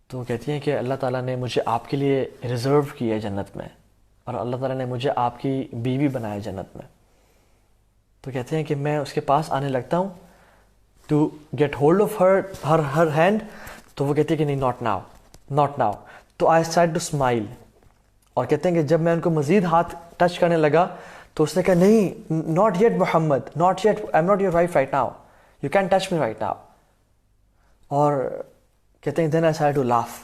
تو کہتی ہیں کہ اللہ تعالیٰ نے مجھے آپ کے لیے ریزرو کی ہے جنت میں, اور اللہ تعالیٰ نے مجھے آپ کی بیوی بنایا جنت میں. تو کہتے ہیں کہ میں اس کے پاس آنے لگتا ہوں to get hold of her hand. تو وہ کہتی ہے کہ نہیں, ناٹ ناؤ. تو آئی اسٹارٹ ٹو اسمائل. اور کہتے ہیں کہ جب میں ان کو مزید ہاتھ ٹچ کرنے لگا تو اس نے کہا نہیں, not yet Muhammad, not yet, I am not your wife right now, you can touch me right now. اور کہتے ہیں then I start to laugh.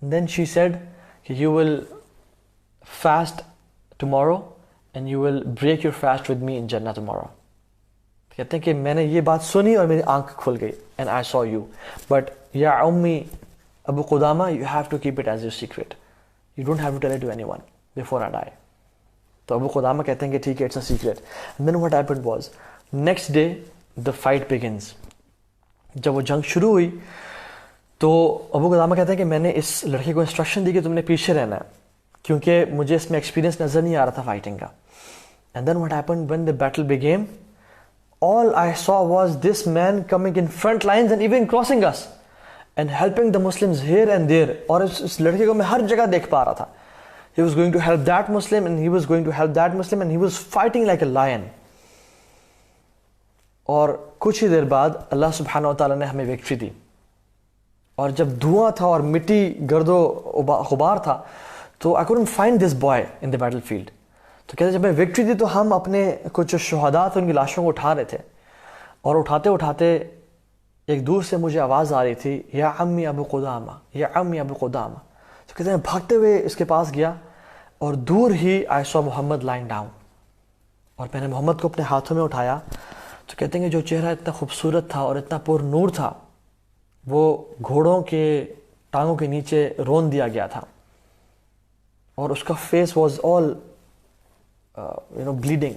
Then she said کہ you will fast tomorrow and you will break your fast with me in جنہ tomorrow. کہتے ہیں کہ میں نے یہ بات سنی اور میری آنکھ کھل گئی, and I saw you, but یا امی Abu Qudama you have to keep it as your secret, you don't have to tell it to anyone before I die. تو ابو قدامہ کہتے ہیں کہ ٹھیک ہے, it's a secret. Then what happened was next day the fight begins. جب وہ جنگ شروع ہوئی تو ابو قدامہ کہتے ہیں کہ میں نے اس لڑکے کو انسٹرکشن دی کہ تم نے پیچھے رہنا ہے, کیونکہ مجھے اس میں ایکسپیرینس نظر نہیں آ رہا تھا فائٹنگ کا. And then what happened when the battle began, all I saw was this man coming in front lines and even crossing us and helping the Muslims here and there. اور اس لڑکے کو میں ہر جگہ دیکھ پا رہا تھا. He was going to help that Muslim and he was going to help that Muslim and he was fighting like a lion. اور کچھ ہی دیر بعد اللہ سبحانہ و تعالیٰ نے ہمیں وکٹری دی. اور جب دھواں تھا اور مٹی گرد و غبار تھا تو I couldn't find this boy in the battlefield. تو کہتے ہیں جب میں وکٹری دی تو ہم اپنے کچھ شہداء تھے ان کی لاشوں کو اٹھا رہے تھے, اور اٹھاتے اٹھاتے ایک دور سے مجھے آواز آ رہی تھی, یا عمی ابو قدامہ, یا عمی ابو قدامہ. تو کہتے ہیں بھاگتے ہوئے اس کے پاس گیا اور دور ہی آئی سو محمد لائنگ ڈاؤن, اور میں نے محمد کو اپنے ہاتھوں میں اٹھایا. تو کہتے ہیں کہ جو چہرہ اتنا خوبصورت تھا اور اتنا پر نور تھا وہ گھوڑوں کے ٹانگوں کے نیچے رون دیا گیا تھا, اور اس کا فیس واز آل بلیڈنگ,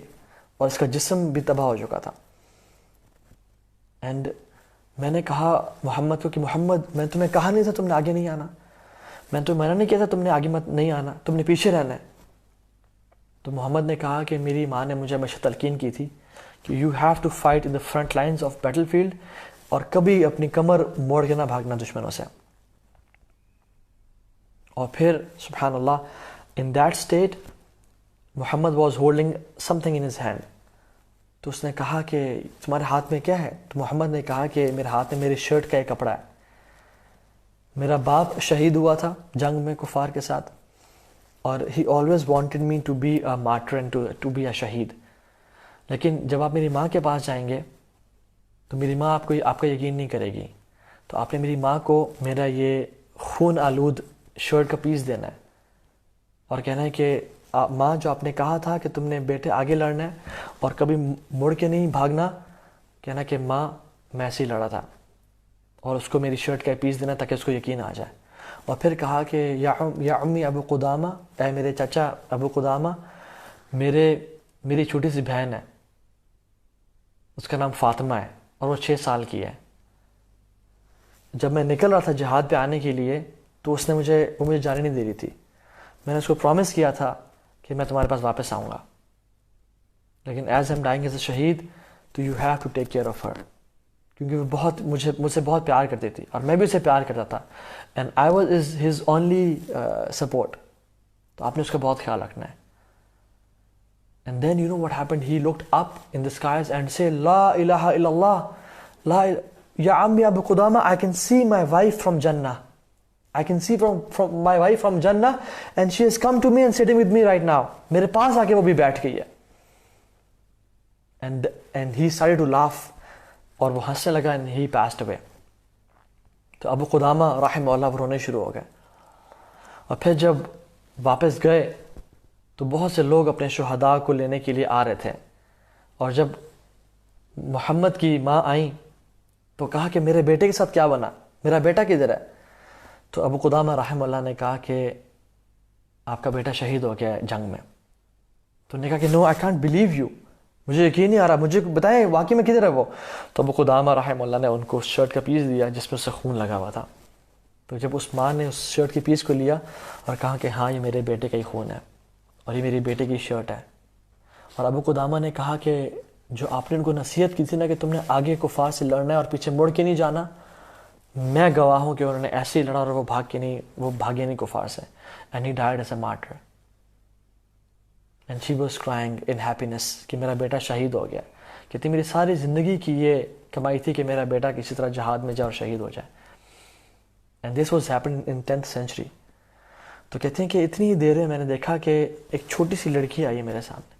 اور اس کا جسم بھی تباہ ہو چکا تھا. اینڈ میں نے کہا محمد کو کہ محمد میں تمہیں کہا نہیں تھا تم نے آگے نہیں آنا, میں تو منع نہیں کیا تھا تم نے آگے مت نہیں آنا, تم نے پیچھے رہنا ہے. تو محمد نے کہا کہ میری ماں نے مجھے ہمیشہ تلقین کی تھی کہ you have to fight in the front lines of battlefield, اور کبھی اپنی کمر موڑ کے نہ بھاگنا دشمنوں سے. اور پھر سبحان اللہ in that state Muhammad was holding something in his hand. تو اس نے کہا کہ تمہارے ہاتھ میں کیا ہے؟ تو محمد نے کہا کہ میرے ہاتھ میں میری شرٹ کا ایک کپڑا ہے. میرا باپ شہید ہوا تھا جنگ میں کفار کے ساتھ, اور he always wanted me to be a martyr and to be a شہید. لیکن جب آپ میری ماں کے پاس جائیں گے تو میری ماں آپ کا یقین نہیں کرے گی. تو آپ نے میری ماں کو میرا یہ خون آلود شرٹ کا پیس دینا ہے اور کہنا ہے کہ ماں جو آپ نے کہا تھا کہ تم نے بیٹے آگے لڑنا ہے اور کبھی مڑ کے نہیں بھاگنا, کہنا کہ ماں میں ایسے ہی لڑا تھا, اور اس کو میری شرٹ کا پیس دینا تاکہ اس کو یقین آ جائے. اور پھر کہا کہ یا امی ابو قدامہ, اے میرے چچا ابو قدامہ, میری چھوٹی سی بہن ہے, اس کا نام فاطمہ ہے اور وہ 6 سال کی ہے. جب میں نکل رہا تھا جہاد پہ آنے کے لیے تو اس نے مجھے جانے نہیں دے رہی تھی. میں نے اس کو پرومس کیا تھا کہ میں تمہارے پاس واپس آؤں گا, لیکن as am dying as a شہید تو you have to take care of her, کیونکہ وہ مجھ سے بہت پیار کرتی تھی اور میں بھی اسے پیار کرتا تھا, and I was his only support. تو آپ نے اس کا بہت خیال رکھنا ہے. And then you know what happened, he looked up in the skies and said لا الہ الا اللہ, یا عمی ابو قدامہ, I can see my wife from Jannah. I can see from my wife from Jannah and she has come to me and sitting with me right now. میرے پاس آ کے وہ بھی بیٹھ گئی ہے. And he started to laugh, اور وہ ہنسنے لگا, and he passed away. تو ابو قدامہ رحمہ اللہ رونے شروع ہو گئے. اور پھر جب واپس گئے تو بہت سے لوگ اپنے شہداء کو لینے کے لیے آ رہے تھے, اور جب محمد کی ماں آئیں تو کہا کہ میرے بیٹے کے ساتھ کیا بنا, میرا بیٹا کدھر ہے؟ تو ابو قدامہ رحمہ اللہ نے کہا کہ آپ کا بیٹا شہید ہو گیا ہے جنگ میں. تو نے کہا کہ نو, آئی کانٹ بلیو یو, مجھے یقین نہیں آ رہا, مجھے بتائیں واقعی میں کدھر ہے وہ. تو ابو قدامہ رحمہ اللہ نے ان کو اس شرٹ کا پیس دیا جس میں اس سے خون لگا ہوا تھا. تو جب اس ماں نے اس شرٹ کے پیس کو لیا اور کہا کہ ہاں یہ میرے بیٹے کا ہی خون ہے اور یہ میری بیٹے کی شرٹ ہے. اور ابو قدامہ نے کہا کہ جو آپ نے ان کو نصیحت کی تھی نا کہ تم نے آگے کفار سے لڑنا ہے اور پیچھے مڑ کے نہیں جانا, میں گواہ ہوں کہ انہوں نے ایسے ہی لڑا اور وہ بھاگے نہیں کفار سے. And he died as a martyr and she was crying in happiness کہ میرا بیٹا شہید ہو گیا. کہتی میری ساری زندگی کی یہ کمائی تھی کہ میرا بیٹا کسی طرح جہاد میں جائے اور شہید ہو جائے. And this was happen in 10th century. تو کہتے ہیں کہ اتنی دیر میں نے دیکھا کہ ایک چھوٹی سی لڑکی آئی ہے میرے سامنے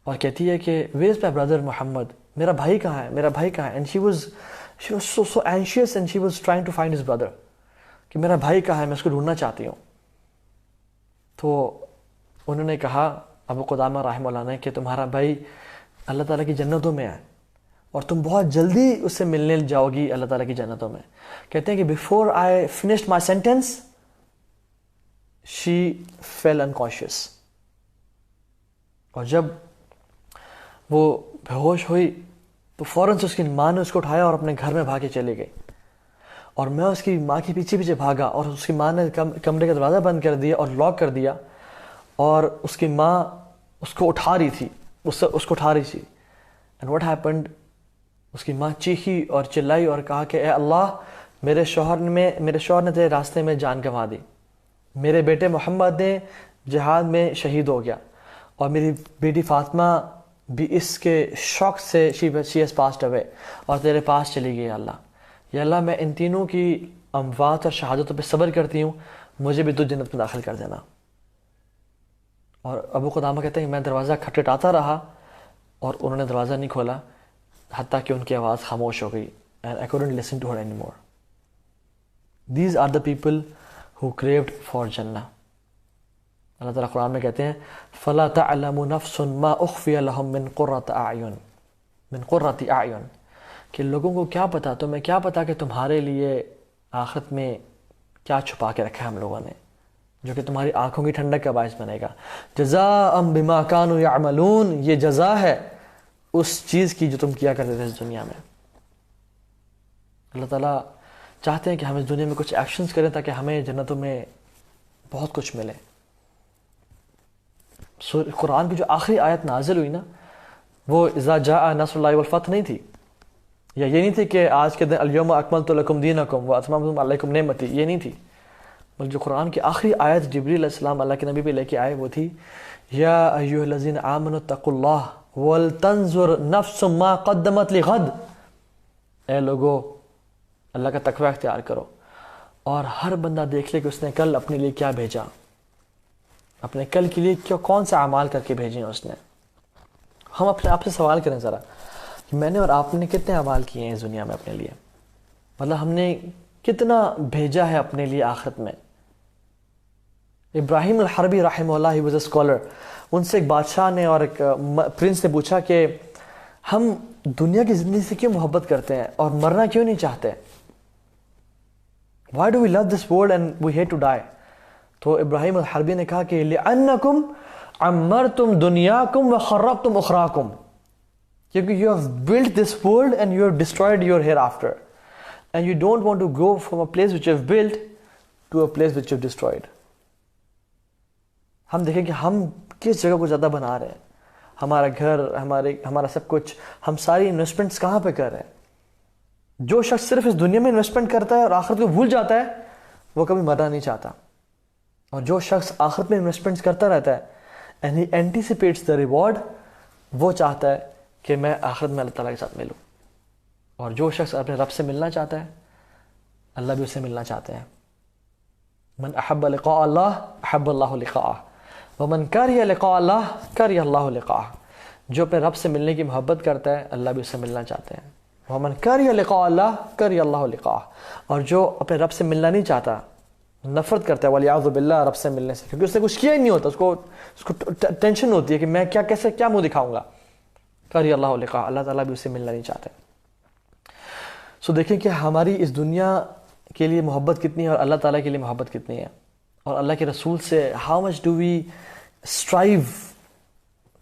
اور کہتی ہے کہ ویئر از مائی بردر محمد, میرا بھائی کہاں ہے, میرا بھائی کہاں ہے. And she was so anxious and she was trying to find his brother, کہ میرا بھائی کہاں ہے, میں اس کو ڈھونڈنا چاہتی ہوں. تو انہوں نے کہا ابو قدامہ رحمہ اللہ نے کہ تمہارا بھائی اللہ تعالیٰ کی جنتوں میں ہے اور تم بہت جلدی اس سے ملنے جاؤ گی اللہ تعالیٰ کی جنتوں میں. کہتے ہیں کہ before I finished my sentence she fell unconscious. اور جب وہ بے ہوش ہوئی تو فوراً سے اس کی ماں نے اس کو اٹھایا اور اپنے گھر میں بھاگے چلے گئی. اور میں اس کی ماں کے پیچھے پیچھے بھاگا اور اس کی ماں نے کمرے کا دروازہ بند کر دیا اور لاک کر دیا, اور اس کی ماں اس کو اٹھا رہی تھی, اس کو اٹھا رہی تھی. اینڈ واٹ ہیپنڈ, اس کی ماں چیخی اور چلائی اور کہا کہ اے اللہ, میرے شوہر نے تیرے راستے میں جان گنوا دی, میرے بیٹے محمد نے جہاد میں شہید ہو گیا, اور میری بیٹی فاطمہ بھی اس کے شوق سے she has passed away اور تیرے پاس چلی گئی. اللہ یا اللہ, میں ان تینوں کی اموات اور شہادتوں پہ صبر کرتی ہوں, مجھے بھی تو جنت میں داخل کر دینا. اور ابو قدامہ کہتے ہیں کہ میں دروازہ کھٹکھٹاتا رہا اور انہوں نے دروازہ نہیں کھولا حتیٰ کہ ان کی آواز خاموش ہو گئی. And I couldn't listen to her anymore. These are the people who craved for Jannah. اللہ تعالیٰ قرآن میں کہتے ہیں فَلَا تَعْلَمُ نَفْسٌ مَا أُخْفِيَ لَهُم مِّن قُرَّةِ أَعْيُن, کہ لوگوں کو کیا پتا, تمہیں کیا پتا کہ تمہارے لیے آخرت میں کیا چھپا کے رکھا ہے ہم لوگوں نے, جو کہ تمہاری آنکھوں کی ٹھنڈک کا باعث بنے گا. جزاء بما كانوا يعملون, یہ جزا ہے اس چیز کی جو تم کیا کرتے تھے اس دنیا میں. اللہ تعالیٰ چاہتے ہیں کہ ہم اس دنیا میں کچھ ایکشنز کریں تاکہ ہمیں جنتوں میں بہت کچھ ملے. قرآن کی جو آخری آیت نازل ہوئی نا, وہ اذا جاء نصر اللہ والفتح نہیں تھی, یا یہ نہیں تھی کہ آج کے دن الیوم اکملت لکم دینکم واتممت علیکم نعمتی, یہ نہیں تھی. بلکہ جو قرآن کی آخری آیت جبریل علیہ السلام اللہ کے نبی پہ لے کے آئے وہ تھی یا ایھا الذین آمنوا اتقوا اللہ ولتنظر نفس ما قدمت لغد. اے لوگو, اللہ کا تقوی اختیار کرو اور ہر بندہ دیکھ لے کہ اس نے کل اپنے لیے کیا بھیجا, اپنے کل کے لیے کون سے اعمال کر کے بھیجے ہیں اس نے. ہم اپنے آپ سے سوال کریں ذرا کہ میں نے اور آپ نے کتنے اعمال کیے ہیں اس دنیا میں اپنے لیے, مطلب ہم نے کتنا بھیجا ہے اپنے لیے آخرت میں. ابراہیم الحربی رحمہ اللہ, ہی واز اے اسکالر, ان سے ایک بادشاہ نے اور ایک پرنس نے پوچھا کہ ہم دنیا کی زندگی سے کیوں محبت کرتے ہیں اور مرنا کیوں نہیں چاہتے, why do we love this world and we hate to die. تو ابراہیم الحربی نے کہا کہ لِأَنَّكُمْ عَمَّرْتُمْ دُنْيَاكُمْ وَخَرَّبْتُمْ أُخْرَاكُمْ, کیونکہ you have built this world and you have destroyed your hereafter and you don't want to go from a place which you have built to a place which you have destroyed. ہم دیکھیں کہ ہم کس جگہ کو زیادہ بنا رہے ہیں, ہمارا گھر, ہمارا سب کچھ, ہم ساری انویسٹمنٹس کہاں پہ کر رہے ہیں. جو شخص صرف اس دنیا میں انویسٹمنٹ کرتا ہے اور آخرت کو بھول جاتا ہے وہ کبھی مرنا نہیں چاہتا, اور جو شخص آخرت میں انویسٹمنٹس کرتا رہتا ہے and he anticipates the reward, وہ چاہتا ہے کہ میں آخرت میں اللہ تعالیٰ کے ساتھ ملوں. اور جو شخص اپنے رب سے ملنا چاہتا ہے اللہ بھی اس سے ملنا چاہتے ہیں. من احب لقاء اللہ احب اللہ لقاءہ ومن کریہ لقاء اللہ کریہ اللہ لقاءہ. جو اپنے رب سے ملنے کی محبت کرتا ہے اللہ بھی اس سے ملنا چاہتے ہیں. ومن کریہ لقاء اللہ کریہ اللہ لقاءہ, اور جو اپنے رب سے ملنا نہیں چاہتا, نفرت کرتا ہے والعیاذ باللہ رب سے ملنے سے, کیونکہ اس نے کچھ کیا ہی نہیں ہوتا, اس کو ٹینشن ہوتی ہے کہ میں کیا منہ دکھاؤں گا. کریہ اللہ لقاءہ, اللہ تعالیٰ بھی اس سے ملنا نہیں چاہتے. سو دیکھیں کہ ہماری اس دنیا کے لیے محبت کتنی ہے اور اللہ تعالیٰ کے لیے محبت کتنی ہے, اور اللہ کے رسول سے how much do we strive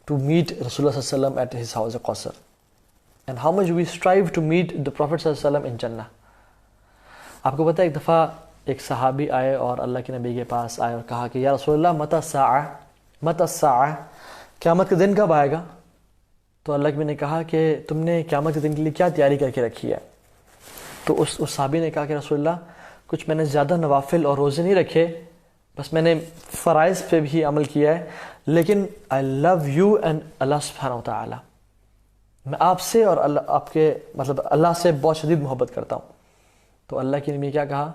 to meet رسول اللہ صلی اللہ علیہ وسلم ایٹ ہز ہاؤس کوثر, and how much we strive to meet the prophet صلی اللہ علیہ وسلم ان جنہ. آپ کو پتہ ہے ایک دفعہ ایک صحابی آئے اور اللہ کے نبی کے پاس آئے اور کہا کہ یا رسول اللہ متی الساعہ, متی الساعہ, قیامت کا دن کب آئے گا. تو اللہ کے نبی نے کہا کہ تم نے قیامت کے دن کے لیے کیا تیاری کر کے رکھی ہے. تو اس صحابی نے کہا کہ رسول اللہ کچھ میں نے زیادہ نوافل اور روزے نہیں رکھے, بس میں نے فرائض پہ بھی عمل کیا ہے, لیکن آئی لو یو اینڈ اللہ سبحانہ و تعالی, میں آپ سے اور اللہ آپ کے اللہ سے بہت شدید محبت کرتا ہوں. تو اللہ کے نبی کیا کہا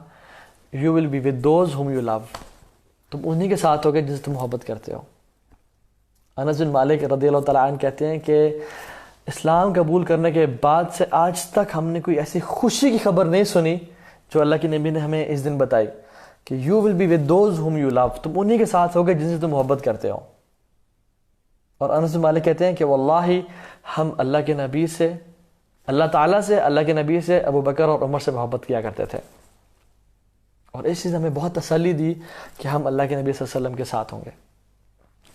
you will be with those whom you love. تم انہی کے ساتھ ہوگے جن سے تم محبت کرتے ہو. انس بن مالک رضی اللہ تعالیٰ عنہ کہتے ہیں کہ اسلام قبول کرنے کے بعد سے آج تک ہم نے کوئی ایسی خوشی کی خبر نہیں سنی جو اللہ کے نبی نے ہمیں اس دن بتائی کہ you will be with those whom you love. تم انہی کے ساتھ ہوگے جن سے تم محبت کرتے ہو. اور انس بن مالک کہتے ہیں کہ واللہ ہم اللہ کے نبی سے، اللہ تعالیٰ سے، اللہ کے نبی سے، ابو بکر اور عمر سے محبت کیا کرتے تھے. اور اس چیز ہمیں بہت تسلی دی کہ ہم اللہ کے نبی صلی اللہ علیہ وسلم کے ساتھ ہوں گے.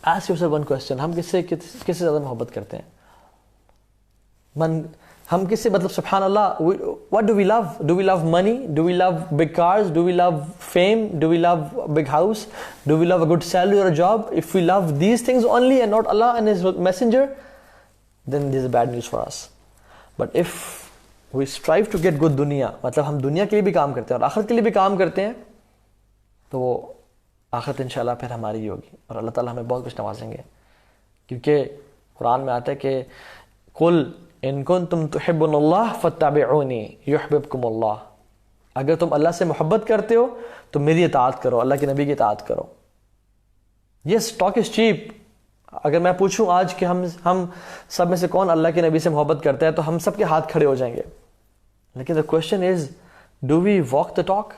Ask yourself one question. ہم کس سے زیادہ محبت کرتے ہیں؟ ہم کس سے، مطلب سبحان اللہ، what do we love? Do we love money? Do we love big cars? Do we love fame? Do we love a big house? Do we love a good salary or a job? If we love these things only and not Allah and His Messenger, then this is bad news for us. But if we strive to get good dunya, مطلب ہم دنیا کے لیے بھی کام کرتے ہیں اور آخرت کے لیے بھی کام کرتے ہیں، تو وہ آخرت انشاءاللہ پھر ہماری ہی ہوگی اور اللہ تعالیٰ ہمیں بہت کچھ نوازیں گے. کیونکہ قرآن میں آتا ہے کہ قل ان کنتم تحبون اللہ فاتبعونی یحببکم اللہ. اگر تم اللہ سے محبت کرتے ہو تو میری اطاعت کرو، اللہ کے نبی کی اطاعت کرو. یس، ٹاک از چیپ. اگر میں پوچھوں آج کہ ہم سب میں سے کون اللہ کے نبی سے محبت کرتا ہے تو ہم سب کے ہاتھ کھڑے ہو جائیں گے. لیکن the question is, do we walk the talk?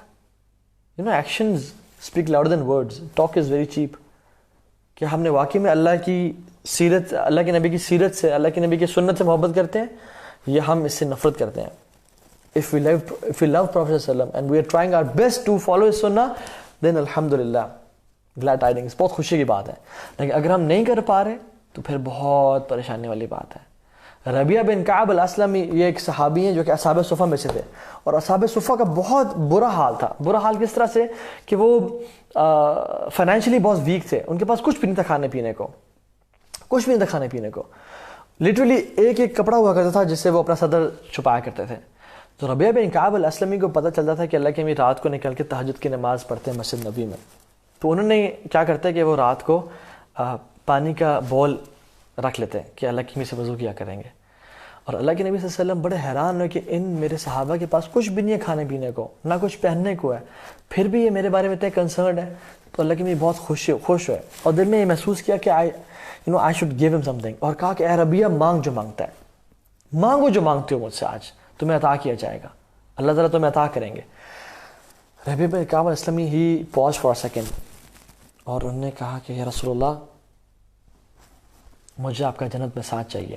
Actions speak louder than words. Talk is very cheap. کہ ہم نے واقعی میں اللہ کی سیرت، اللہ کے نبی کی سیرت سے، اللہ کے نبی کی سنت سے محبت کرتے ہیں یا ہم اس سے نفرت کرتے ہیں؟ If we love Prophet صلی اللہ علیہ وسلم and we are trying our best to follow his sunnah, then alhamdulillah, glad tidings، بہت خوشی کی بات ہے. لیکن اگر ہم نہیں کر پا رہے تو پھر بہت پریشانی والی بات ہے. ربیعہ بن کعب الاسلمی، یہ ایک صحابی ہیں جو کہ اصحاب صفہ میں سے تھے، اور اصحاب صفہ کا بہت برا حال تھا. برا حال کس طرح سے کہ وہ فائنینشلی بہت ویک تھے. ان کے پاس کچھ بھی نہیں تھا کھانے پینے کو، کچھ بھی نہیں تھا کھانے پینے کو. لٹرلی ایک کپڑا ہوا کرتا تھا جس سے وہ اپنا صدر چھپایا کرتے تھے. تو ربیعہ بن کعب الاسلمی کو پتہ چلتا تھا کہ اللہ کے نبی رات کو نکل کے تہجد کی نماز پڑھتے ہیں مسجد نبی میں. تو انہوں نے کیا کرتے ہیں کہ وہ رات کو پانی کا بول رکھ لیتے ہیں کہ اللہ کے نبی سے وضو کیا کریں گے. اور اللہ کے نبی صلی اللہ علیہ وسلم بڑے حیران ہوئے کہ ان میرے صحابہ کے پاس کچھ بھی نہیں ہے کھانے پینے کو، نہ کچھ پہننے کو ہے، پھر بھی یہ میرے بارے میں اتنے کنسرنڈ ہے. تو اللہ کے نبی بہت خوش ہوئے اور دل میں یہ محسوس کیا کہ I should give him something. اور کہا کہ اے ربیعہ، مانگ جو مانگتا ہے، مانگو جو مانگتے ہو مجھ سے، آج تمہیں عطا کیا جائے گا، اللہ تعالیٰ تمہیں عطا کریں گے. ربیعہ بن کعب الاسلمی ہی پاز فار سیکنڈ اور انہوں نے کہا کہ یا رسول اللہ، مجھے آپ کا جنت میں ساتھ چاہیے.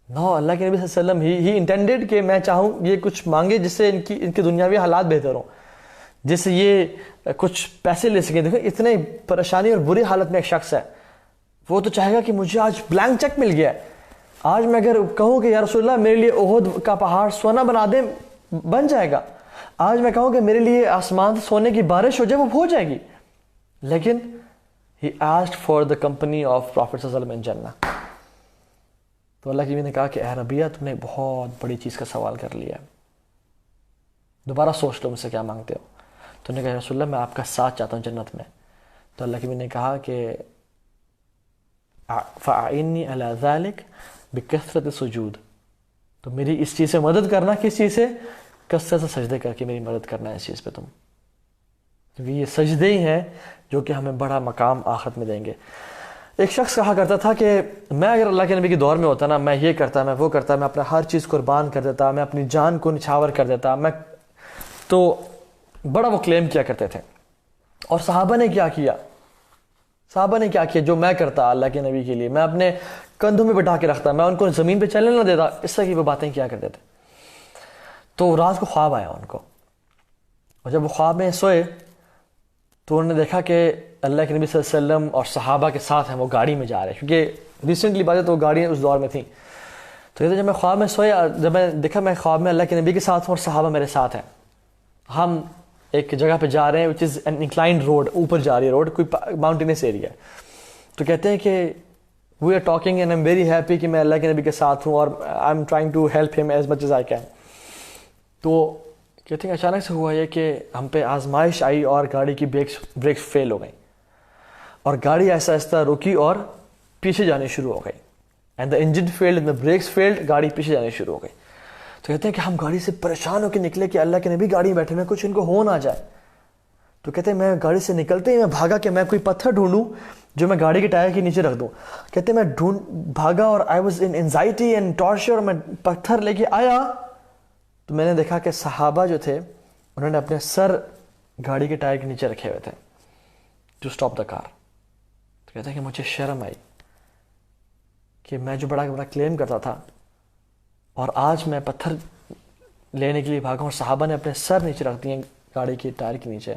نو، اللہ کے نبی صلی اللہ علیہ وسلم ہی انٹینڈیڈ کہ میں چاہوں یہ کچھ مانگے جس سے ان کے دنیاوی حالات بہتر ہوں، جس سے یہ کچھ پیسے لے سکیں. دیکھو اتنے پریشانی اور بری حالت میں ایک شخص ہے، وہ تو چاہے گا کہ مجھے آج بلینک چیک مل گیا ہے. آج میں اگر کہوں کہ یا رسول اللہ میرے لیے احد کا پہاڑ سونا بنا دیں، بن جائے گا. آج میں کہوں کہ میرے لیے آسمان سے سونے کی بارش ہو جائے، وہ ہو جائے گی. لیکن he asked for the company of Prophet صلی اللہ علیہ وسلم in Jannah. تو اللہ کی نبی نے کہا کہ اے ربیعہ، تم نے بہت بڑی چیز کا سوال کر لیا ہے، دوبارہ سوچ لو مجھ سے کیا مانگتے ہو. تو نے کہا رسول اللہ، میں آپ کا ساتھ چاہتا ہوں جنت میں. تو اللہ کی نبی نے کہا کہ فَأَعِنِّي عَلَى ذَلِكَ بِكَثْرَةِ السُّجُودِ. تو میری اس چیز سے مدد کرنا، کس چیز سے؟ کثرت سے سجدے کر کے میری مدد کرنا ہے اس چیز پہ تم، کیونکہ یہ سجدے ہی ہیں جو کہ ہمیں بڑا مقام آخرت میں دیں گے. ایک شخص کہا کرتا تھا کہ میں اگر اللہ کے نبی کے دور میں ہوتا نا، میں یہ کرتا، میں وہ کرتا، میں اپنا ہر چیز قربان کر دیتا، میں اپنی جان کو نچھاور کر دیتا. تو بڑا وہ کلیم کیا کرتے تھے. اور صحابہ نے کیا کیا؟ صحابہ نے کیا کیا جو میں کرتا اللہ کے نبی کے لیے؟ میں اپنے کندھوں میں بٹھا کے رکھتا، میں ان کو زمین پہ چلنے نہ دیتا. اس طرح کی وہ باتیں کیا کرتے تھے. تو رات کو خواب آیا ان کو، اور جب وہ خواب میں سوئے تو انہوں نے دیکھا کہ اللہ کے نبی صلی اللہ علیہ وسلم اور صحابہ کے ساتھ ہیں، وہ گاڑی میں جا رہے ہیں، کیونکہ ریسنٹلی بات ہے تو وہ گاڑیاں اس دور میں تھیں. تو کہتے جب میں خواب میں سویا، جب میں دیکھا میں خواب میں اللہ کے نبی کے ساتھ ہوں اور صحابہ میرے ساتھ ہیں، ہم ایک جگہ پہ جا رہے ہیں which is an inclined road، اوپر جا رہی ہے روڈ، کوئی ماؤنٹینس ایریا ہے. تو کہتے ہیں کہ we are talking and I'm very happy کہ میں اللہ کے نبی کے ساتھ ہوں اور I'm trying to help him as much as I can. تو کہتے ہیں اچانک سے ہوا یہ کہ ہم پہ آزمائش آئی اور گاڑی کی بریکس فیل ہو گئیں اور گاڑی ایسا آہستہ رکی اور پیچھے جانے شروع ہو گئی. And the engine failed and the brakes failed, گاڑی پیچھے جانے شروع ہو گئی. تو کہتے ہیں کہ ہم گاڑی سے پریشان ہو کے نکلے کہ اللہ کے نبی گاڑی میں بیٹھے ہوئے کچھ ان کو ہو نہ جائے. تو کہتے ہیں میں گاڑی سے نکلتے ہی میں بھاگا کہ میں کوئی پتھر ڈھونڈوں جو میں گاڑی کے ٹائر کے نیچے رکھ دوں. کہتے ہیں میں بھاگا اور I was in anxiety and torture, اور میں پتھر لے کے آیا تو میں نے دیکھا کہ صحابہ جو تھے انہوں نے اپنے سر گاڑی کے ٹائر کے نیچے رکھے ہوئے تھے ٹو اسٹاپ دا کار. تو کہتے ہیں کہ مجھے شرم آئی کہ میں جو بڑا بڑا کلیم کرتا تھا اور آج میں پتھر لینے کے لیے بھاگا اور صحابہ نے اپنے سر نیچے رکھ دیے گاڑی کے ٹائر کے نیچے.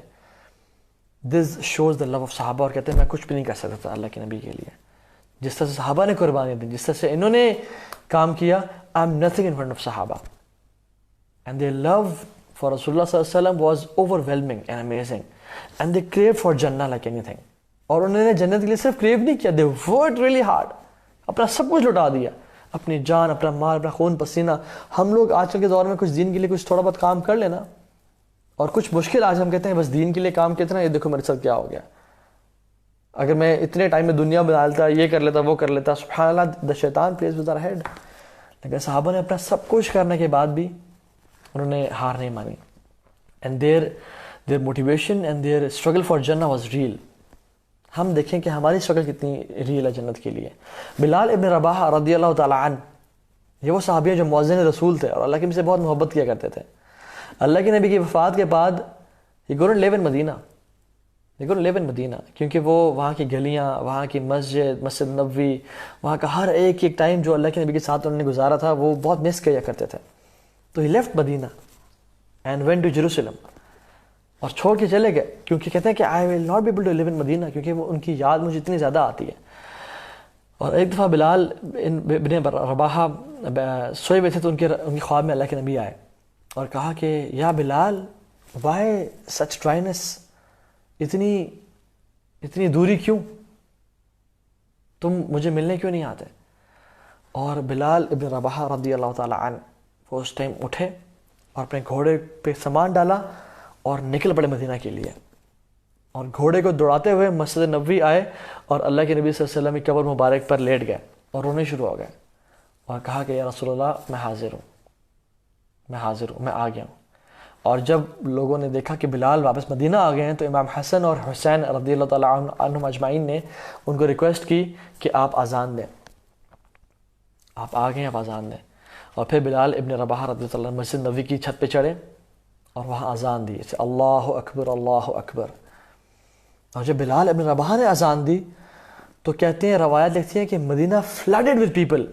This shows the love of صحابہ. اور کہتے ہیں میں کچھ بھی نہیں کر سکتا تھا اللہ کے نبی کے لیے. جس طرح سے صحابہ نے قربانی دی, جس طرح سے انہوں نے کام کیا, I am nothing in front of صحابہ. اینڈ دے لو فار رسول اللہ صلی اللہ علیہ وسلم was over whelming and amazing, and they crew for جنہ لائک اینی تھنگ. اور انہوں نے جنت کے لیے صرف کریو نہیں کیا, دے ورکڈ ریئلی ہارڈ, اپنا سب کچھ لٹا دیا, اپنی جان, اپنا مال, اپنا خون پسینہ. ہم لوگ آج کل کے دور میں کچھ دین کے لیے کچھ تھوڑا بہت کام کر لینا, اور کچھ مشکل آج ہم کہتے ہیں بس دین کے لیے کام کتنا, یہ دیکھو میرے ساتھ کیا ہو گیا, اگر میں اتنے ٹائم میں دنیا بنا لیتا, یہ کر لیتا, وہ کر لیتا, سبحان اللہ, دا شیطان پلیز ود آور ہیڈ. لیکن صحابہ نے اپنا سب کچھ کرنے کے بعد بھی انہوں نے ہار نہیں مانی. And their motivation and their struggle for جنہ واز ریئل. ہم دیکھیں کہ ہماری اسٹرگل کتنی ریئل ہے جنت کے لیے. بلال ابن رباح رضی اللہ تعالیٰ عنہ, یہ وہ صحابی ہیں جو مؤذن رسول تھے اور اللہ کے نبی سے بہت محبت کیا کرتے تھے. اللہ کے نبی کی وفات کے بعد یہ گورن لیو ان مدینہ, یہ گورن لیو ان مدینہ, کیونکہ وہ وہاں کی گلیاں, وہاں کی مسجد نبوی, وہاں کا ہر ایک ٹائم جو اللہ کے نبی کے ساتھ انہوں نے گزارا تھا وہ بہت مس کیا کرتے تھے. تو he left Medina and went to Jerusalem, اور چھوڑ کے چلے گئے, کیونکہ کہتے ہیں کہ I will not be able to leave in Medina, کیونکہ وہ ان کی یاد مجھے اتنی زیادہ آتی ہے. اور ایک دفعہ بلال ابن رباح سوئے ہوئے تھے تو ان کے خواب میں اللہ کے نبی آئے اور کہا کہ یا بلال, وائی سچ ڈرائنس, اتنی دوری کیوں, تم مجھے ملنے کیوں نہیں آتے. اور بلال ابن رباح رضی اللہ تعالیٰ عنہ وہ اس ٹائم اٹھے اور اپنے گھوڑے پہ سامان ڈالا اور نکل پڑے مدینہ کے لیے, اور گھوڑے کو دوڑاتے ہوئے مسجد نبوی آئے اور اللہ کے نبی صلی اللہ علیہ وسلم کی قبر مبارک پر لیٹ گئے اور رونے شروع ہو گئے اور کہا کہ یا رسول اللہ, میں حاضر ہوں, میں آ گیا ہوں. اور جب لوگوں نے دیکھا کہ بلال واپس مدینہ آ گئے ہیں تو امام حسن اور حسین رضی اللہ تعالیٰ عنہم اجمعین نے ان کو ریکویسٹ کی کہ آپ اذان دیں, آپ آ گئے ہیں, آپ اذان دیں. اور پھر بلال ابن رباح رضی اللہ عنہ مسجد نبوی کی چھت پہ چڑھے اور وہاں اذان دی, اللہ اکبر اللہ اکبر. اور جب بلال ابن رباح نے اذان دی تو کہتے ہیں, روایت لکھتی ہیں کہ مدینہ فلڈڈ ود پیپل,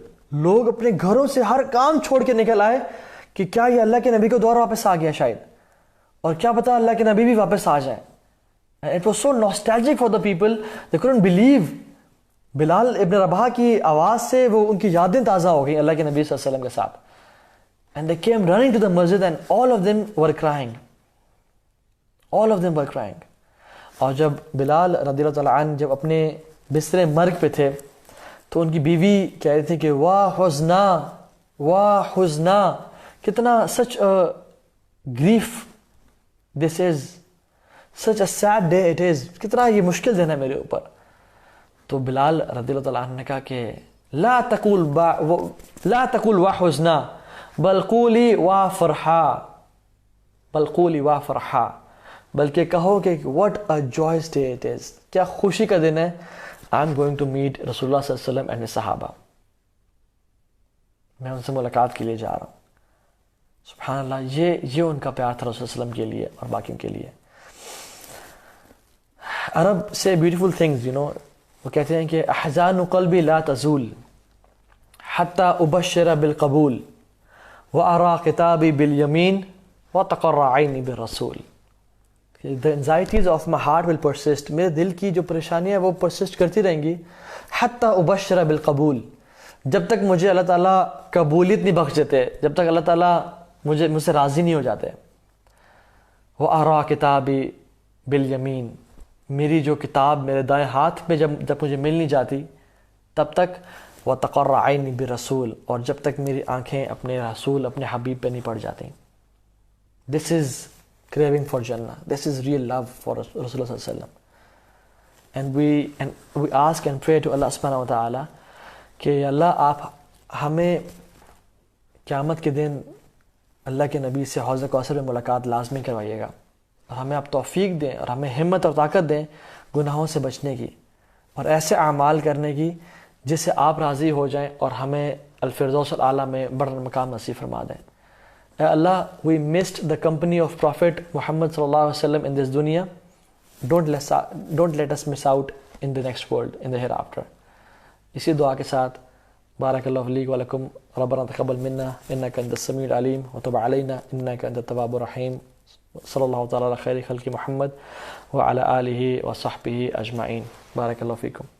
لوگ اپنے گھروں سے ہر کام چھوڑ کے نکل آئے کہ کیا یہ اللہ کے نبی کو دور واپس آ گیا شاید, اور کیا پتا اللہ کے نبی بھی واپس آ جائیں. It was so nostalgic for the people, they couldn't believe. بلال ابن رباح کی آواز سے وہ ان کی یادیں تازہ ہو گئیں اللہ کے نبی صلی اللہ علیہ وسلم کے ساتھ. And they came running to the masjid and all of them were crying. All of them were crying. اور جب بلال رضی اللہ تعالیٰ عنہ جب اپنے بستر مرگ پہ تھے تو ان کی بیوی کہہ رہی تھی کہ واہ حزنا, کتنا such grief, this is such a sad day it is, کتنا یہ مشکل دن ہے میرے اوپر. تو بلال رضی اللہ تعالیٰ عنہ نے کہا کہ لا تقول وا حزنا بل قولی وا فرحا, بلکہ کہو کہ what a joyous day it is, کیا خوشی کا دن ہے. I'm going to meet رسول اللہ صلی اللہ علیہ وسلم and his صحابہ, میں ان سے ملاقات کے لیے جا رہا ہوں. سبحان اللہ, یہ ان کا پیار تھا رسول اللہ علیہ وسلم کے لیے اور باقیوں کے لیے. عرب سے بیوٹیفل تھنگز, وہ کہتے ہیں کہ احزان قلبی لا تزول حتی ابشر بالقبول وارا کتابی بالیمین وتقر عینی بالرسول. The anxieties of my heart will persist, میرے دل کی جو پریشانیاں وہ persist کرتی رہیں گی. حتی ابشر بالقبول, جب تک مجھے اللہ تعالیٰ قبولیت نہیں بخش دیتے, جب تک اللہ تعالیٰ مجھ سے راضی نہیں ہو جاتے. وارا کتابی بالیمین, میری جو کتاب میرے دائیں ہاتھ میں جب مجھے مل نہیں جاتی تب تک. وتقر عینی بالرسول, اور جب تک میری آنکھیں اپنے رسول اپنے حبیب پہ نہیں پڑ جاتی. This is craving for Jannah. This is real love for Rasulullah sallallahu alaihi wasallam. And we ask and pray to Allah subhanahu wa ta'ala کہ اللہ آپ ہمیں قیامت کے دن اللہ کے نبی سے حوض کوثر میں ملاقات لازمی کروائیے گا، اور ہمیں آپ توفیق دیں اور ہمیں ہمت اور طاقت دیں گناہوں سے بچنے کی اور ایسے اعمال کرنے کی جس سے آپ راضی ہو جائیں اور ہمیں الفردوس الاعلیٰ میں بڑا مقام نصیب فرما دیں۔ اے اللہ، we missed the company of prophet Muhammad صلی اللہ علیہ وسلم ان دس دنیا، don't let us miss out in the next world, in the hereafter۔ اسی دعا کے ساتھ بارک اللہ لیک ولکم، ربنا تقبل منا انک انت السمیع العلیم وتب علینا انک انت التواب الرحیم، صلی اللہ تعالی علی خیر خلق محمد وعلی آلہ وصحبہ اجمعین، بارک اللہ فیکم۔